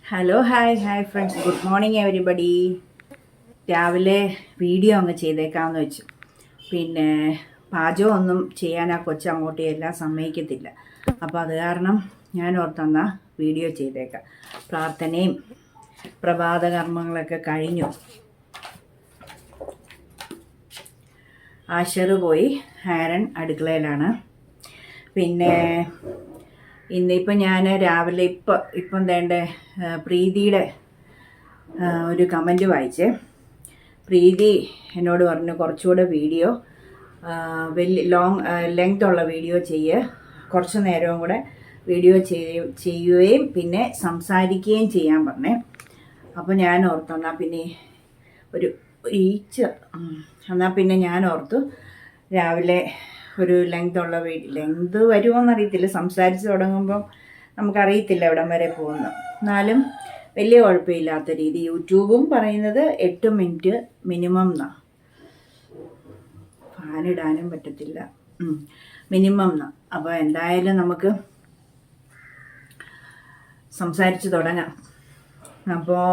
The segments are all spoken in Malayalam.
Hello hi friends, good morning everybody. രാവിലെ വീഡിയോ അങ്ങ് ചെയ്തേക്കാമെന്ന് വെച്ചു. പിന്നെ പാചകം ഒന്നും ചെയ്യാൻ ആ അങ്ങോട്ട് എല്ലാം സമ്മതിക്കത്തില്ല. അപ്പോൾ അത് കാരണം ഞാൻ ഓർത്തെന്നാ വീഡിയോ ചെയ്തേക്കാം. പ്രാർത്ഥനയും പ്രഭാത കർമ്മങ്ങളൊക്കെ കഴിഞ്ഞു. ആശറ് പോയി, ആരൻ അടുക്കളയിലാണ്. പിന്നെ ഇന്നിപ്പം ഞാൻ രാവിലെ ഇപ്പം വേണ്ട പ്രീതിയുടെ ഒരു കമൻറ്റ് വായിച്ചേ. പ്രീതി എന്നോട് പറഞ്ഞു കുറച്ചുകൂടെ വീഡിയോ ലെങ്ത് ഉള്ള വീഡിയോ കുറച്ച് നേരവും കൂടെ വീഡിയോ ചെയ്യുകയും പിന്നെ സംസാരിക്കുകയും ചെയ്യാൻ പറഞ്ഞേ. അപ്പോൾ ഞാൻ ഓർത്തു എന്നാൽ പിന്നെ ഒരു എന്നാൽ പിന്നെ ഞാൻ ഓർത്തു രാവിലെ ഒരു ലെങ്ത് വരുമോയെന്നറിയത്തില്ല. സംസാരിച്ച് തുടങ്ങുമ്പം നമുക്കറിയത്തില്ല എവിടം വരെ പോകുന്നു. എന്നാലും വലിയ കുഴപ്പമില്ലാത്ത രീതി. യൂട്യൂബും പറയുന്നത് 8 മിനിറ്റ് മിനിമം എന്നാണ്. ഫാനിടാനും പറ്റത്തില്ല, മിനിമം എന്നാണ്. അപ്പോൾ എന്തായാലും നമുക്ക് സംസാരിച്ച് തുടങ്ങാം. അപ്പോൾ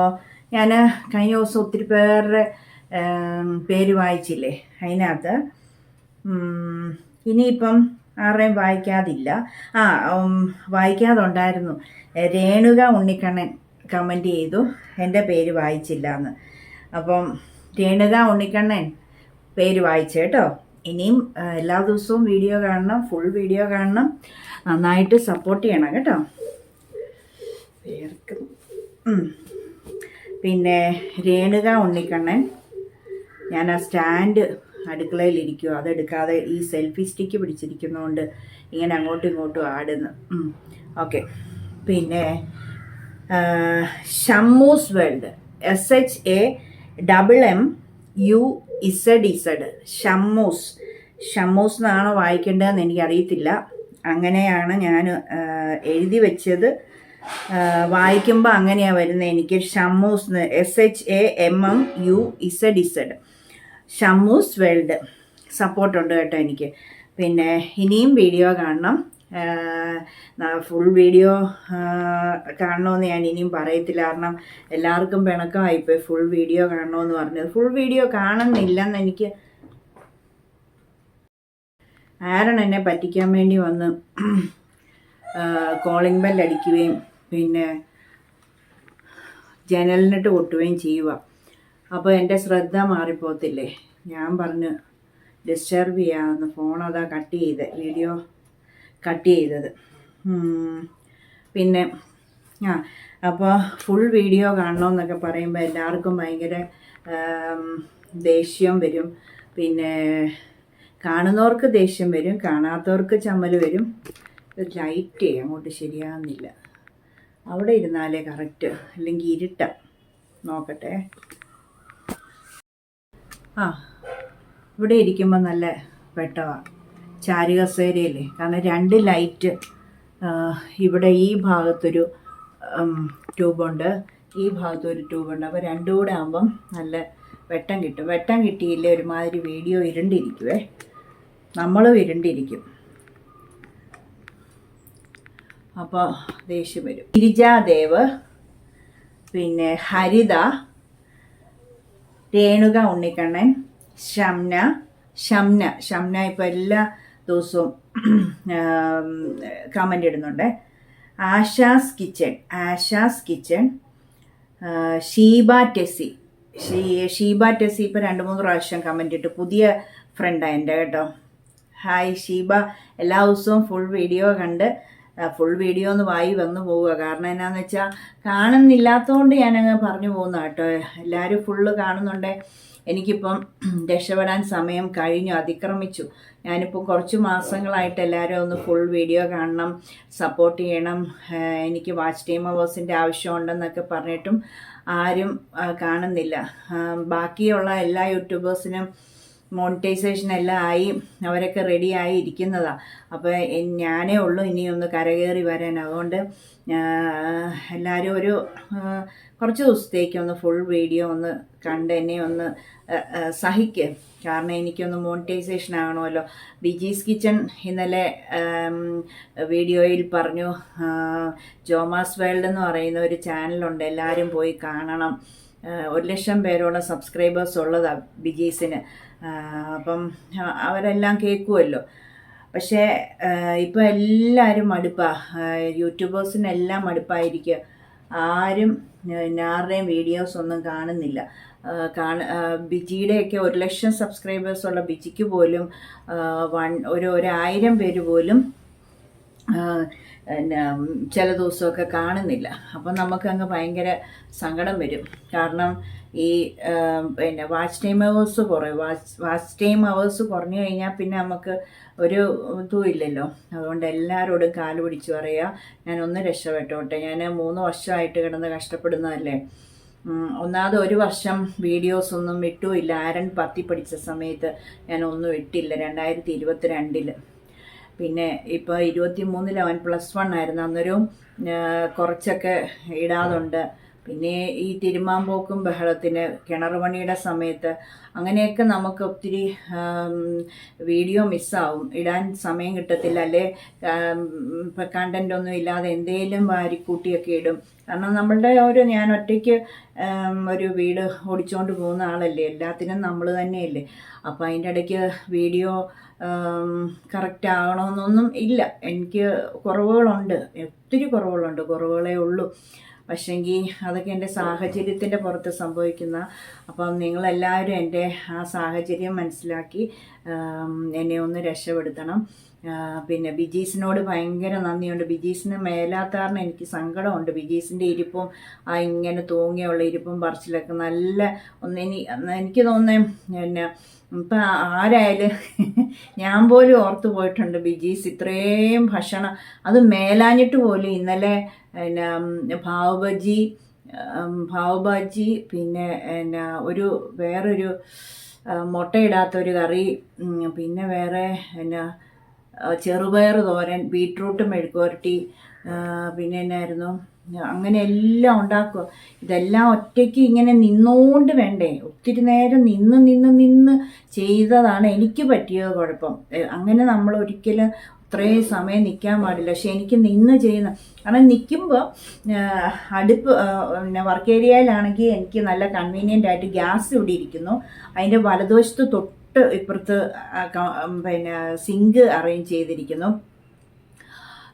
ഞാൻ കഴിഞ്ഞ ദിവസം ഒത്തിരി പേരുടെ പേര് വായിച്ചില്ലേ. അതിനകത്ത് ഇനിയിപ്പം ആരുടെയും വായിക്കാതുണ്ടായിരുന്നു. രേണുക ഉണ്ണിക്കണ്ണൻ കമൻറ്റ് ചെയ്തു എൻ്റെ പേര് വായിച്ചില്ല എന്ന്. അപ്പം രേണുക ഉണ്ണിക്കണ്ണൻ പേര് വായിച്ചു കേട്ടോ. ഇനിയും എല്ലാ ദിവസവും വീഡിയോ കാണണം, ഫുൾ വീഡിയോ കാണണം, നന്നായിട്ട് സപ്പോർട്ട് ചെയ്യണം കേട്ടോ. പിന്നെ രേണുക ഉണ്ണിക്കണ്ണൻ, ഞാൻ ആ സ്റ്റാൻഡ് അടുക്കളയിലിരിക്കുക, അതെടുക്കാതെ ഈ സെൽഫി സ്റ്റിക്ക് പിടിച്ചിരിക്കുന്നതുകൊണ്ട് ഇങ്ങനെ അങ്ങോട്ടും ഇങ്ങോട്ടും ആടുന്നു. ഓക്കെ. പിന്നെ ഷമ്മൂസ് വേൾഡ്, SHAMMUZZ, ഷമ്മൂസ് എന്നാണോ വായിക്കേണ്ടതെന്ന് എനിക്കറിയത്തില്ല. അങ്ങനെയാണ് ഞാൻ എഴുതി വെച്ചത്. വായിക്കുമ്പോൾ അങ്ങനെയാണ് വരുന്നത്. എനിക്ക് ഷമ്മൂസ്, SHAMMUZZ, ഷമ്മൂസ് വേൾഡ് സപ്പോർട്ടുണ്ട് കേട്ടോ എനിക്ക്. പിന്നെ ഇനിയും വീഡിയോ കാണണം. ഫുൾ വീഡിയോ കാണണമെന്ന് ഞാൻ ഇനിയും പറയത്തില്ല. കാരണം എല്ലാവർക്കും പിണക്കമായിപ്പോയി ഫുൾ വീഡിയോ കാണണമെന്ന് പറഞ്ഞത്. ഫുൾ വീഡിയോ കാണുന്നില്ലെന്ന് എനിക്ക് ആരൺ എന്നെ പറ്റിക്കാൻ വേണ്ടി വന്ന് കോളിംഗ് ബെൽ അടിക്കുകയും പിന്നെ ജനലിനിട്ട് കൊട്ടുകയും ചെയ്യുക. അപ്പോൾ എൻ്റെ ശ്രദ്ധ മാറിപ്പോത്തില്ലേ. ഞാൻ പറഞ്ഞ് ഡിസ്റ്റർബ് ചെയ്യാമെന്ന് ഫോൺ അതാ വീഡിയോ കട്ട് ചെയ്തത്. പിന്നെ അപ്പോൾ ഫുൾ വീഡിയോ കാണണമെന്നൊക്കെ പറയുമ്പോൾ എല്ലാവർക്കും ഭയങ്കര ദേഷ്യം വരും. പിന്നെ കാണുന്നവർക്ക് ദേഷ്യം വരും, കാണാത്തവർക്ക് ചമ്മൽ വരും. ലൈറ്റ് അങ്ങോട്ട് ശരിയാകുന്നില്ല. അവിടെ ഇരുന്നാലേ കറക്റ്റ്, അല്ലെങ്കിൽ ഇരുട്ട. നോക്കട്ടെ. ഇവിടെ ഇരിക്കുമ്പോൾ നല്ല വെട്ടമാണ്. ചാരുകസേരയില്ലേ. കാരണം 2 ലൈറ്റ്, ഇവിടെ ഈ ഭാഗത്തൊരു ട്യൂബുണ്ട്, ഈ ഭാഗത്തൊരു ട്യൂബുണ്ട്. അപ്പോൾ രണ്ടും കൂടെ ആകുമ്പം നല്ല വെട്ടം കിട്ടും. വെട്ടം കിട്ടിയില്ലേ ഒരുമാതിരി വീഡിയോ ഇരുണ്ടിരിക്കുവേ, നമ്മളും ഇരുണ്ടിരിക്കും. അപ്പോൾ ദേഷ്യം വരും. ഗിരിജാദേവ്, പിന്നെ ഹരിത, രേണുക ഉണ്ണിക്കണ്ണൻ, ഷംന ഇപ്പോൾ എല്ലാ ദിവസവും കമൻ്റ് ഇടുന്നുണ്ട്. ആശാസ് കിച്ചൺ, ഷീബ ടെസ്സി ഇപ്പോൾ 2-3 പ്രാവശ്യം കമൻ്റ് ഇട്ടു. പുതിയ ഫ്രണ്ടാണ് എൻ്റെ കേട്ടോ. ഹായ് ഷീബ. എല്ലാ ദിവസവും ഫുൾ വീഡിയോ കണ്ട് ഫുൾ വീഡിയോ ഒന്ന് വന്നു പോവുക. കാരണം എന്നാന്ന് വെച്ചാൽ കാണുന്നില്ലാത്തതുകൊണ്ട് ഞാനങ്ങ് പറഞ്ഞു പോകുന്ന കേട്ടോ. എല്ലാവരും ഫുള്ള് കാണുന്നുണ്ട്. എനിക്കിപ്പം രക്ഷപ്പെടാൻ സമയം കഴിഞ്ഞു, അതിക്രമിച്ചു. ഞാനിപ്പോൾ കുറച്ച് മാസങ്ങളായിട്ട് എല്ലാവരും ഒന്ന് ഫുൾ വീഡിയോ കാണണം, സപ്പോർട്ട് ചെയ്യണം, എനിക്ക് വാച്ച് ടൈം അവേഴ്സിൻ്റെ ആവശ്യമുണ്ടെന്നൊക്കെ പറഞ്ഞിട്ടും ആരും കാണുന്നില്ല. ബാക്കിയുള്ള എല്ലാ യൂട്യൂബേഴ്സിനും മോണിറ്റൈസേഷൻ എല്ലാം ആയി അവരൊക്കെ റെഡി ആയി ഇരിക്കുന്നതാണ്. അപ്പോൾ ഞാനേ ഉള്ളൂ ഇനിയൊന്ന് കരകയറി വരാൻ. അതുകൊണ്ട് എല്ലാവരും ഒരു കുറച്ച് ദിവസത്തേക്ക് ഒന്ന് ഫുൾ വീഡിയോ ഒന്ന് കണ്ട് എന്നെ ഒന്ന് സഹിക്കുക. കാരണം എനിക്കൊന്ന് മോണിറ്റൈസേഷൻ ആകണമല്ലോ. ബിജീസ് കിച്ചൺ ഇന്നലെ വീഡിയോയിൽ പറഞ്ഞു, ജോമാസ് വേൾഡ് എന്ന് പറയുന്ന ഒരു ചാനലുണ്ട്, എല്ലാവരും പോയി കാണണം. 1,00,000 പേരോളം സബ്സ്ക്രൈബേഴ്സ് ഉള്ളതാണ് ബിജീസിന്. അപ്പം അവരെല്ലാം കേൾക്കുമല്ലോ. പക്ഷേ ഇപ്പോൾ എല്ലാവരും മടുപ്പാണ്, യൂട്യൂബേഴ്സിനെല്ലാം മടുപ്പായിരിക്കുക. ആരും ആരുടെയും വീഡിയോസ് ഒന്നും കാണുന്നില്ല. ബിജിയുടെയൊക്കെ 1,00,000 സബ്സ്ക്രൈബേഴ്സ് ഉള്ള ബിജിക്ക് പോലും 1,000 പേര് പോലും ചില ദിവസമൊക്കെ കാണുന്നില്ല. അപ്പം നമുക്കങ്ങ് ഭയങ്കര സങ്കടം വരും. കാരണം ഈ വാച്ച് ടൈം അവേഴ്സ് കുറയും. വാച്ച് ടൈം അവേഴ്സ് കുറഞ്ഞു കഴിഞ്ഞാൽ പിന്നെ നമുക്ക് ഒരു ഇതും ഇല്ലല്ലോ. അതുകൊണ്ട് എല്ലാവരോടും കാല് പിടിച്ച് പറയുക, ഞാനൊന്ന് രക്ഷപ്പെട്ടോട്ടെ. ഞാൻ 3 വർഷമായിട്ട് കിടന്ന് കഷ്ടപ്പെടുന്നതല്ലേ. ഒന്നാമത് 1 വർഷം വീഡിയോസ് ഒന്നും ഇട്ടുമില്ല. ആരൻ 10 പഠിച്ച സമയത്ത് ഞാനൊന്നും ഇട്ടില്ല, 2022. പിന്നെ ഇപ്പോൾ 23 അവൻ +1 ആയിരുന്നു. അന്നേരവും കുറച്ചൊക്കെ ഇടാതുണ്ട്. പിന്നെ ഈ തിരുമാമ്പോക്കും ബഹളത്തിന്, കിണർ പണിയുടെ സമയത്ത് അങ്ങനെയൊക്കെ നമുക്ക് ഒത്തിരി വീഡിയോ മിസ്സാവും, ഇടാൻ സമയം കിട്ടത്തില്ല. അല്ലേ കണ്ടൻ്റ് ഒന്നും ഇല്ലാതെ എന്തേലും വാരിക്കൂട്ടിയൊക്കെ ഇടും. കാരണം നമ്മളുടെ ഞാൻ ഒറ്റയ്ക്ക് ഒരു വീട് ഓടിച്ചുകൊണ്ട് പോകുന്ന ആളല്ലേ, എല്ലാത്തിനും നമ്മൾ തന്നെയല്ലേ. അപ്പോൾ അതിൻ്റെ ഇടയ്ക്ക് വീഡിയോ കറക്റ്റ് ആകണമെന്നൊന്നും ഇല്ല. എനിക്ക് കുറവുകളുണ്ട്, ഒത്തിരി കുറവുകളുണ്ട്, കുറവുകളേ ഉള്ളൂ. പക്ഷേങ്കിൽ അതൊക്കെ എൻ്റെ സാഹചര്യത്തിൻ്റെ പുറത്ത് സംഭവിക്കുന്ന. അപ്പം നിങ്ങളെല്ലാവരും എൻ്റെ ആ സാഹചര്യം മനസ്സിലാക്കി എന്നെ ഒന്ന് രക്ഷപ്പെടുത്തണം. പിന്നെ ബിജീസിനോട് ഭയങ്കര നന്ദിയുണ്ട്. ബിജീസിന് മേലാത്ത കാരണം എനിക്ക് സങ്കടമുണ്ട്. ബിജീസിൻ്റെ ഇരിപ്പും ഇങ്ങനെ തൂങ്ങിയുള്ള ഇരിപ്പും പറിച്ചിലൊക്കെ നല്ല എനിക്ക് തോന്നുന്നത് ഇപ്പം ആരായാലും ഞാൻ പോലും ഓർത്തു പോയിട്ടുണ്ട്, ബിജീസ് ഇത്രയും ഭക്ഷണം അത് മേലാഞ്ഞിട്ട് പോലും. ഇന്നലെ ഭാവബാജി പിന്നെ വേറൊരു മുട്ടയിടാത്തൊരു കറി, പിന്നെ വേറെ ചെറുപയർ തോരൻ, ബീട്രൂട്ട് മെഴുക്കുവരട്ടി, പിന്നെ എന്നായിരുന്നു, അങ്ങനെ എല്ലാം ഉണ്ടാക്കുക. ഇതെല്ലാം ഒറ്റയ്ക്ക് ഇങ്ങനെ നിന്നുകൊണ്ട് വേണ്ടേ, ഒത്തിരി നേരം നിന്ന് ചെയ്തതാണ് എനിക്ക് പറ്റിയത് കുഴപ്പം. അങ്ങനെ നമ്മൾ ഒരിക്കലും അത്രയും സമയം നിൽക്കാൻ പാടില്ല. പക്ഷെ എനിക്ക് നിന്ന് ചെയ്യുന്ന, കാരണം നിൽക്കുമ്പോൾ വർക്ക് ഏരിയയിലാണെങ്കിൽ എനിക്ക് നല്ല കൺവീനിയൻ്റ് ആയിട്ട് ഗ്യാസ് ഇവിടെ ഇരിക്കുന്നു. അതിൻ്റെ വലതുവശത്ത് തൊട്ട് ഇപ്പുറത്ത് സിങ്ക് അറേഞ്ച് ചെയ്തിരിക്കുന്നു.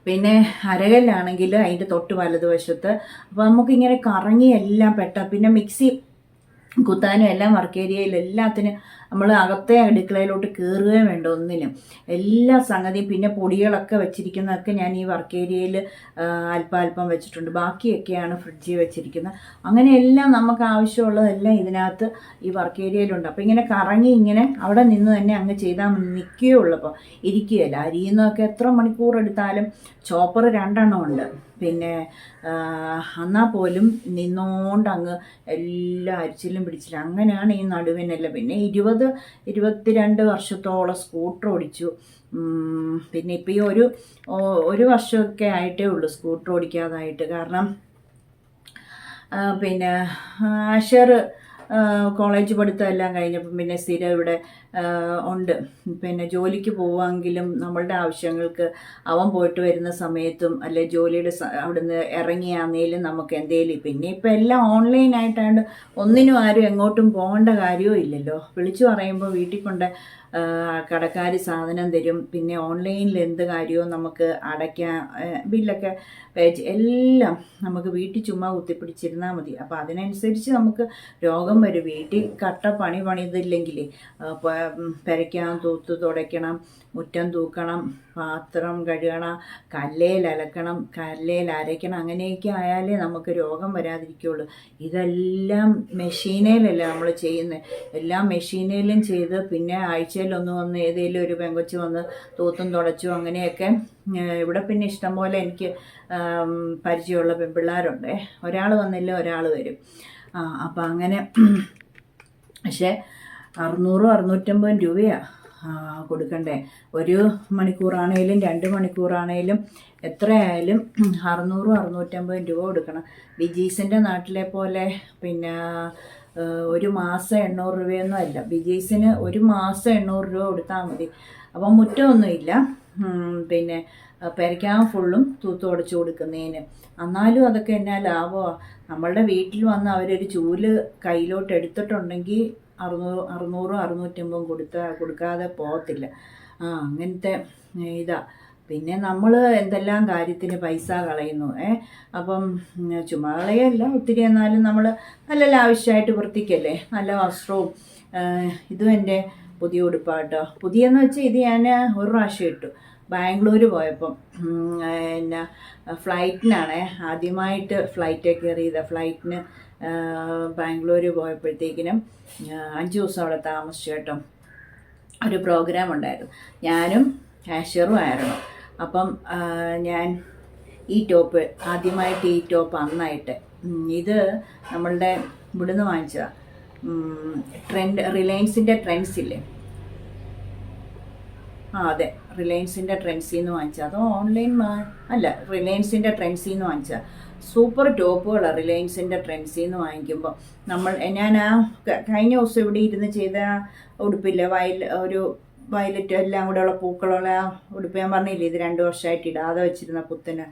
പിന്നെ അരകല്ലാണെങ്കിൽ അതിൻ്റെ തൊട്ട് വലതുവശത്ത്. അപ്പോൾ നമുക്കിങ്ങനെ കറങ്ങി എല്ലാം പിന്നെ മിക്സി കുത്താനും എല്ലാം വർക്ക് ഏരിയയിൽ എല്ലാത്തിനും നമ്മൾ അകത്തെ അടുക്കളയിലോട്ട് കയറുകയും വേണ്ട ഒന്നിനും. എല്ലാ സംഗതിയും പിന്നെ പൊടികളൊക്കെ വെച്ചിരിക്കുന്നതൊക്കെ ഞാൻ ഈ വർക്ക് ഏരിയയിൽ അല്പം വെച്ചിട്ടുണ്ട്. ബാക്കിയൊക്കെയാണ് ഫ്രിഡ്ജിൽ വെച്ചിരിക്കുന്നത്. അങ്ങനെ എല്ലാം നമുക്ക് ആവശ്യമുള്ളതെല്ലാം ഇതിനകത്ത് ഈ വർക്ക് ഏരിയയിലുണ്ട്. അപ്പോൾ ഇങ്ങനെ കറങ്ങി ഇങ്ങനെ അവിടെ നിന്ന് തന്നെ അങ്ങ് ചെയ്താൽ നിൽക്കുകയുള്ളപ്പോൾ ഇരിക്കുകയല്ല. അരിയുന്നതൊക്കെ എത്ര മണിക്കൂർ എടുത്താലും ചോപ്പർ 2 ഉണ്ട്. പിന്നെ എന്നാൽ പോലും നിന്നോണ്ട് അങ്ങ് എല്ലാ അരിച്ചിലും പിടിച്ചില്ല. അങ്ങനെയാണ് ഈ നടുവിനെല്ലാം. പിന്നെ 22 വർഷത്തോളം സ്കൂട്ടർ ഓടിച്ചു. പിന്നെ ഇപ്പം ഈ ഒരു വർഷമൊക്കെ ആയിട്ടേ ഉള്ളൂ സ്കൂട്ടർ ഓടിക്കാതായിട്ട്. കാരണം പിന്നെ ആഷർ കോളേജ് പഠിത്തം എല്ലാം കഴിഞ്ഞപ്പം പിന്നെ സ്ഥിരം ഇവിടെ ഉണ്ട്. പിന്നെ ജോലിക്ക് പോവുമെങ്കിലും നമ്മളുടെ ആവശ്യങ്ങൾക്ക് അവൻ പോയിട്ട് വരുന്ന സമയത്തും അല്ലെ ജോലിയുടെ അവിടുന്ന് ഇറങ്ങിയാന്നേലും നമുക്ക് എന്തേലും. പിന്നെ ഇപ്പം എല്ലാം ഓൺലൈനായിട്ടാണ്ട് ഒന്നിനും ആരും എങ്ങോട്ടും പോകേണ്ട കാര്യവും ഇല്ലല്ലോ. വിളിച്ചു പറയുമ്പോൾ വീട്ടിൽ കൊണ്ട് കടക്കാർ സാധനം തരും. പിന്നെ ഓൺലൈനിൽ എന്ത് കാര്യവും നമുക്ക് അടയ്ക്കാം, ബില്ലൊക്കെ എല്ലാം നമുക്ക് വീട്ടിൽ ചുമ്മാ കുത്തിപ്പിടിച്ചിരുന്നാൽ മതി. അപ്പോൾ അതിനനുസരിച്ച് നമുക്ക് രോഗം വരും. വീട്ടിൽ പണിതില്ലെങ്കിൽ പെരയ്ക്കണം, തൂത്ത് തുടയ്ക്കണം, മുറ്റം തൂക്കണം, പാത്രം കഴുകണം, കല്ലേൽ അലക്കണം, കല്ലേൽ അരയ്ക്കണം. അങ്ങനെയൊക്കെ ആയാലേ നമുക്ക് രോഗം വരാതിരിക്കുകയുള്ളൂ. ഇതെല്ലാം മെഷീനേലല്ല നമ്മൾ ചെയ്യുന്നത്. എല്ലാം മെഷീനേലും ചെയ്ത് പിന്നെ ആഴ്ചയിലൊന്ന് വന്ന് ഏതെങ്കിലും ഒരു പെങ്കൊച്ച് വന്ന് തൂത്തും തുടച്ചു. അങ്ങനെയൊക്കെ ഇവിടെ പിന്നെ ഇഷ്ടംപോലെ എനിക്ക് പരിചയമുള്ള പെൺപിള്ളേരുണ്ട്. ഒരാൾ വന്നില്ല ഒരാൾ വരും. അപ്പം അങ്ങനെ. പക്ഷേ 600-650 രൂപയാണ് കൊടുക്കണ്ടേ. 1 മണിക്കൂറാണേലും 2 മണിക്കൂറാണേലും എത്രയായാലും 600-650 രൂപ കൊടുക്കണം. ബിജീസിൻ്റെ നാട്ടിലെ പോലെ പിന്നെ ഒരു മാസം 800 രൂപയൊന്നും അല്ല. ബിജീസിന് ഒരു മാസം 800 രൂപ കൊടുത്താൽ മതി. അപ്പം മുറ്റമൊന്നുമില്ല, പിന്നെ പെരയ്ക്കാൻ ഫുള്ളും തൂത്തുടച്ച് കൊടുക്കുന്നതിന്. എന്നാലും അതൊക്കെ എന്നാ ലാഭമാണ്. നമ്മളുടെ വീട്ടിൽ വന്ന് അവരൊരു ചൂല് കയ്യിലോട്ട് എടുത്തിട്ടുണ്ടെങ്കിൽ 600-650 കൊടുക്കാതെ പോകത്തില്ല. അങ്ങനത്തെ ഇതാ. പിന്നെ നമ്മൾ എന്തെല്ലാം കാര്യത്തിന് പൈസ കളയുന്നു. അപ്പം ചുമ്മാ കളയല്ല, ഒത്തിരി. എന്നാലും നമ്മൾ നല്ല ലാവശ്യമായിട്ട് വൃത്തിക്കല്ലേ, നല്ല വസ്ത്രവും. ഇതും എൻ്റെ പുതിയ ഉടുപ്പാട്ടോ. പുതിയെന്ന് വെച്ചാൽ ഇത് ഞാൻ ഒരു പ്രാവശ്യം ഇട്ടു. ബാംഗ്ലൂർ പോയപ്പം പിന്നെ ഫ്ലൈറ്റിനാണേ ആദ്യമായിട്ട് ഫ്ലൈറ്റ് കയറിയത്. ഫ്ലൈറ്റിന് ബാംഗ്ലൂർ പോയപ്പോഴത്തേക്കിനും 5 ദിവസം അവിടെ താമസിച്ചു കേട്ടോ. ഒരു പ്രോഗ്രാം ഉണ്ടായിരുന്നു, ഞാനും ആഷറും ആയിരുന്നു. അപ്പം ഞാൻ ഈ ടോപ്പ് ആദ്യമായിട്ട് ഈ ടോപ്പ് അന്നായിട്ട് ഇത് നമ്മളുടെ ഇവിടുന്ന് വാങ്ങിച്ചതാണ്. റിലയൻസിൻ്റെ ട്രെൻഡ്സ് ഇല്ലേ, അതെ, റിലയൻസിൻ്റെ ട്രെൻഡ്സിൽ നിന്ന് വാങ്ങിച്ചത്. അതോ ഓൺലൈൻ അല്ല, റിലയൻസിൻ്റെ ട്രെൻഡ്സിൽ നിന്ന് വാങ്ങിച്ചത്. സൂപ്പർ ടോപ്പുകളാണ് റിലയൻസിൻ്റെ ട്രെൻഡ്സിൽ നിന്ന് വാങ്ങിക്കുമ്പോൾ. ഞാൻ കഴിഞ്ഞ ദിവസം ഇവിടെ ഇരുന്ന് ചെയ്ത ഉടുപ്പില്ല, ഒരു വയലറ്റ് എല്ലാം കൂടെ ഉള്ള പൂക്കളുള്ള ആ ഉടുപ്പ് ഞാൻ പറഞ്ഞില്ലേ, ഇത് 2 വർഷമായിട്ട് ഇടാതെ വെച്ചിരുന്ന പുത്തന്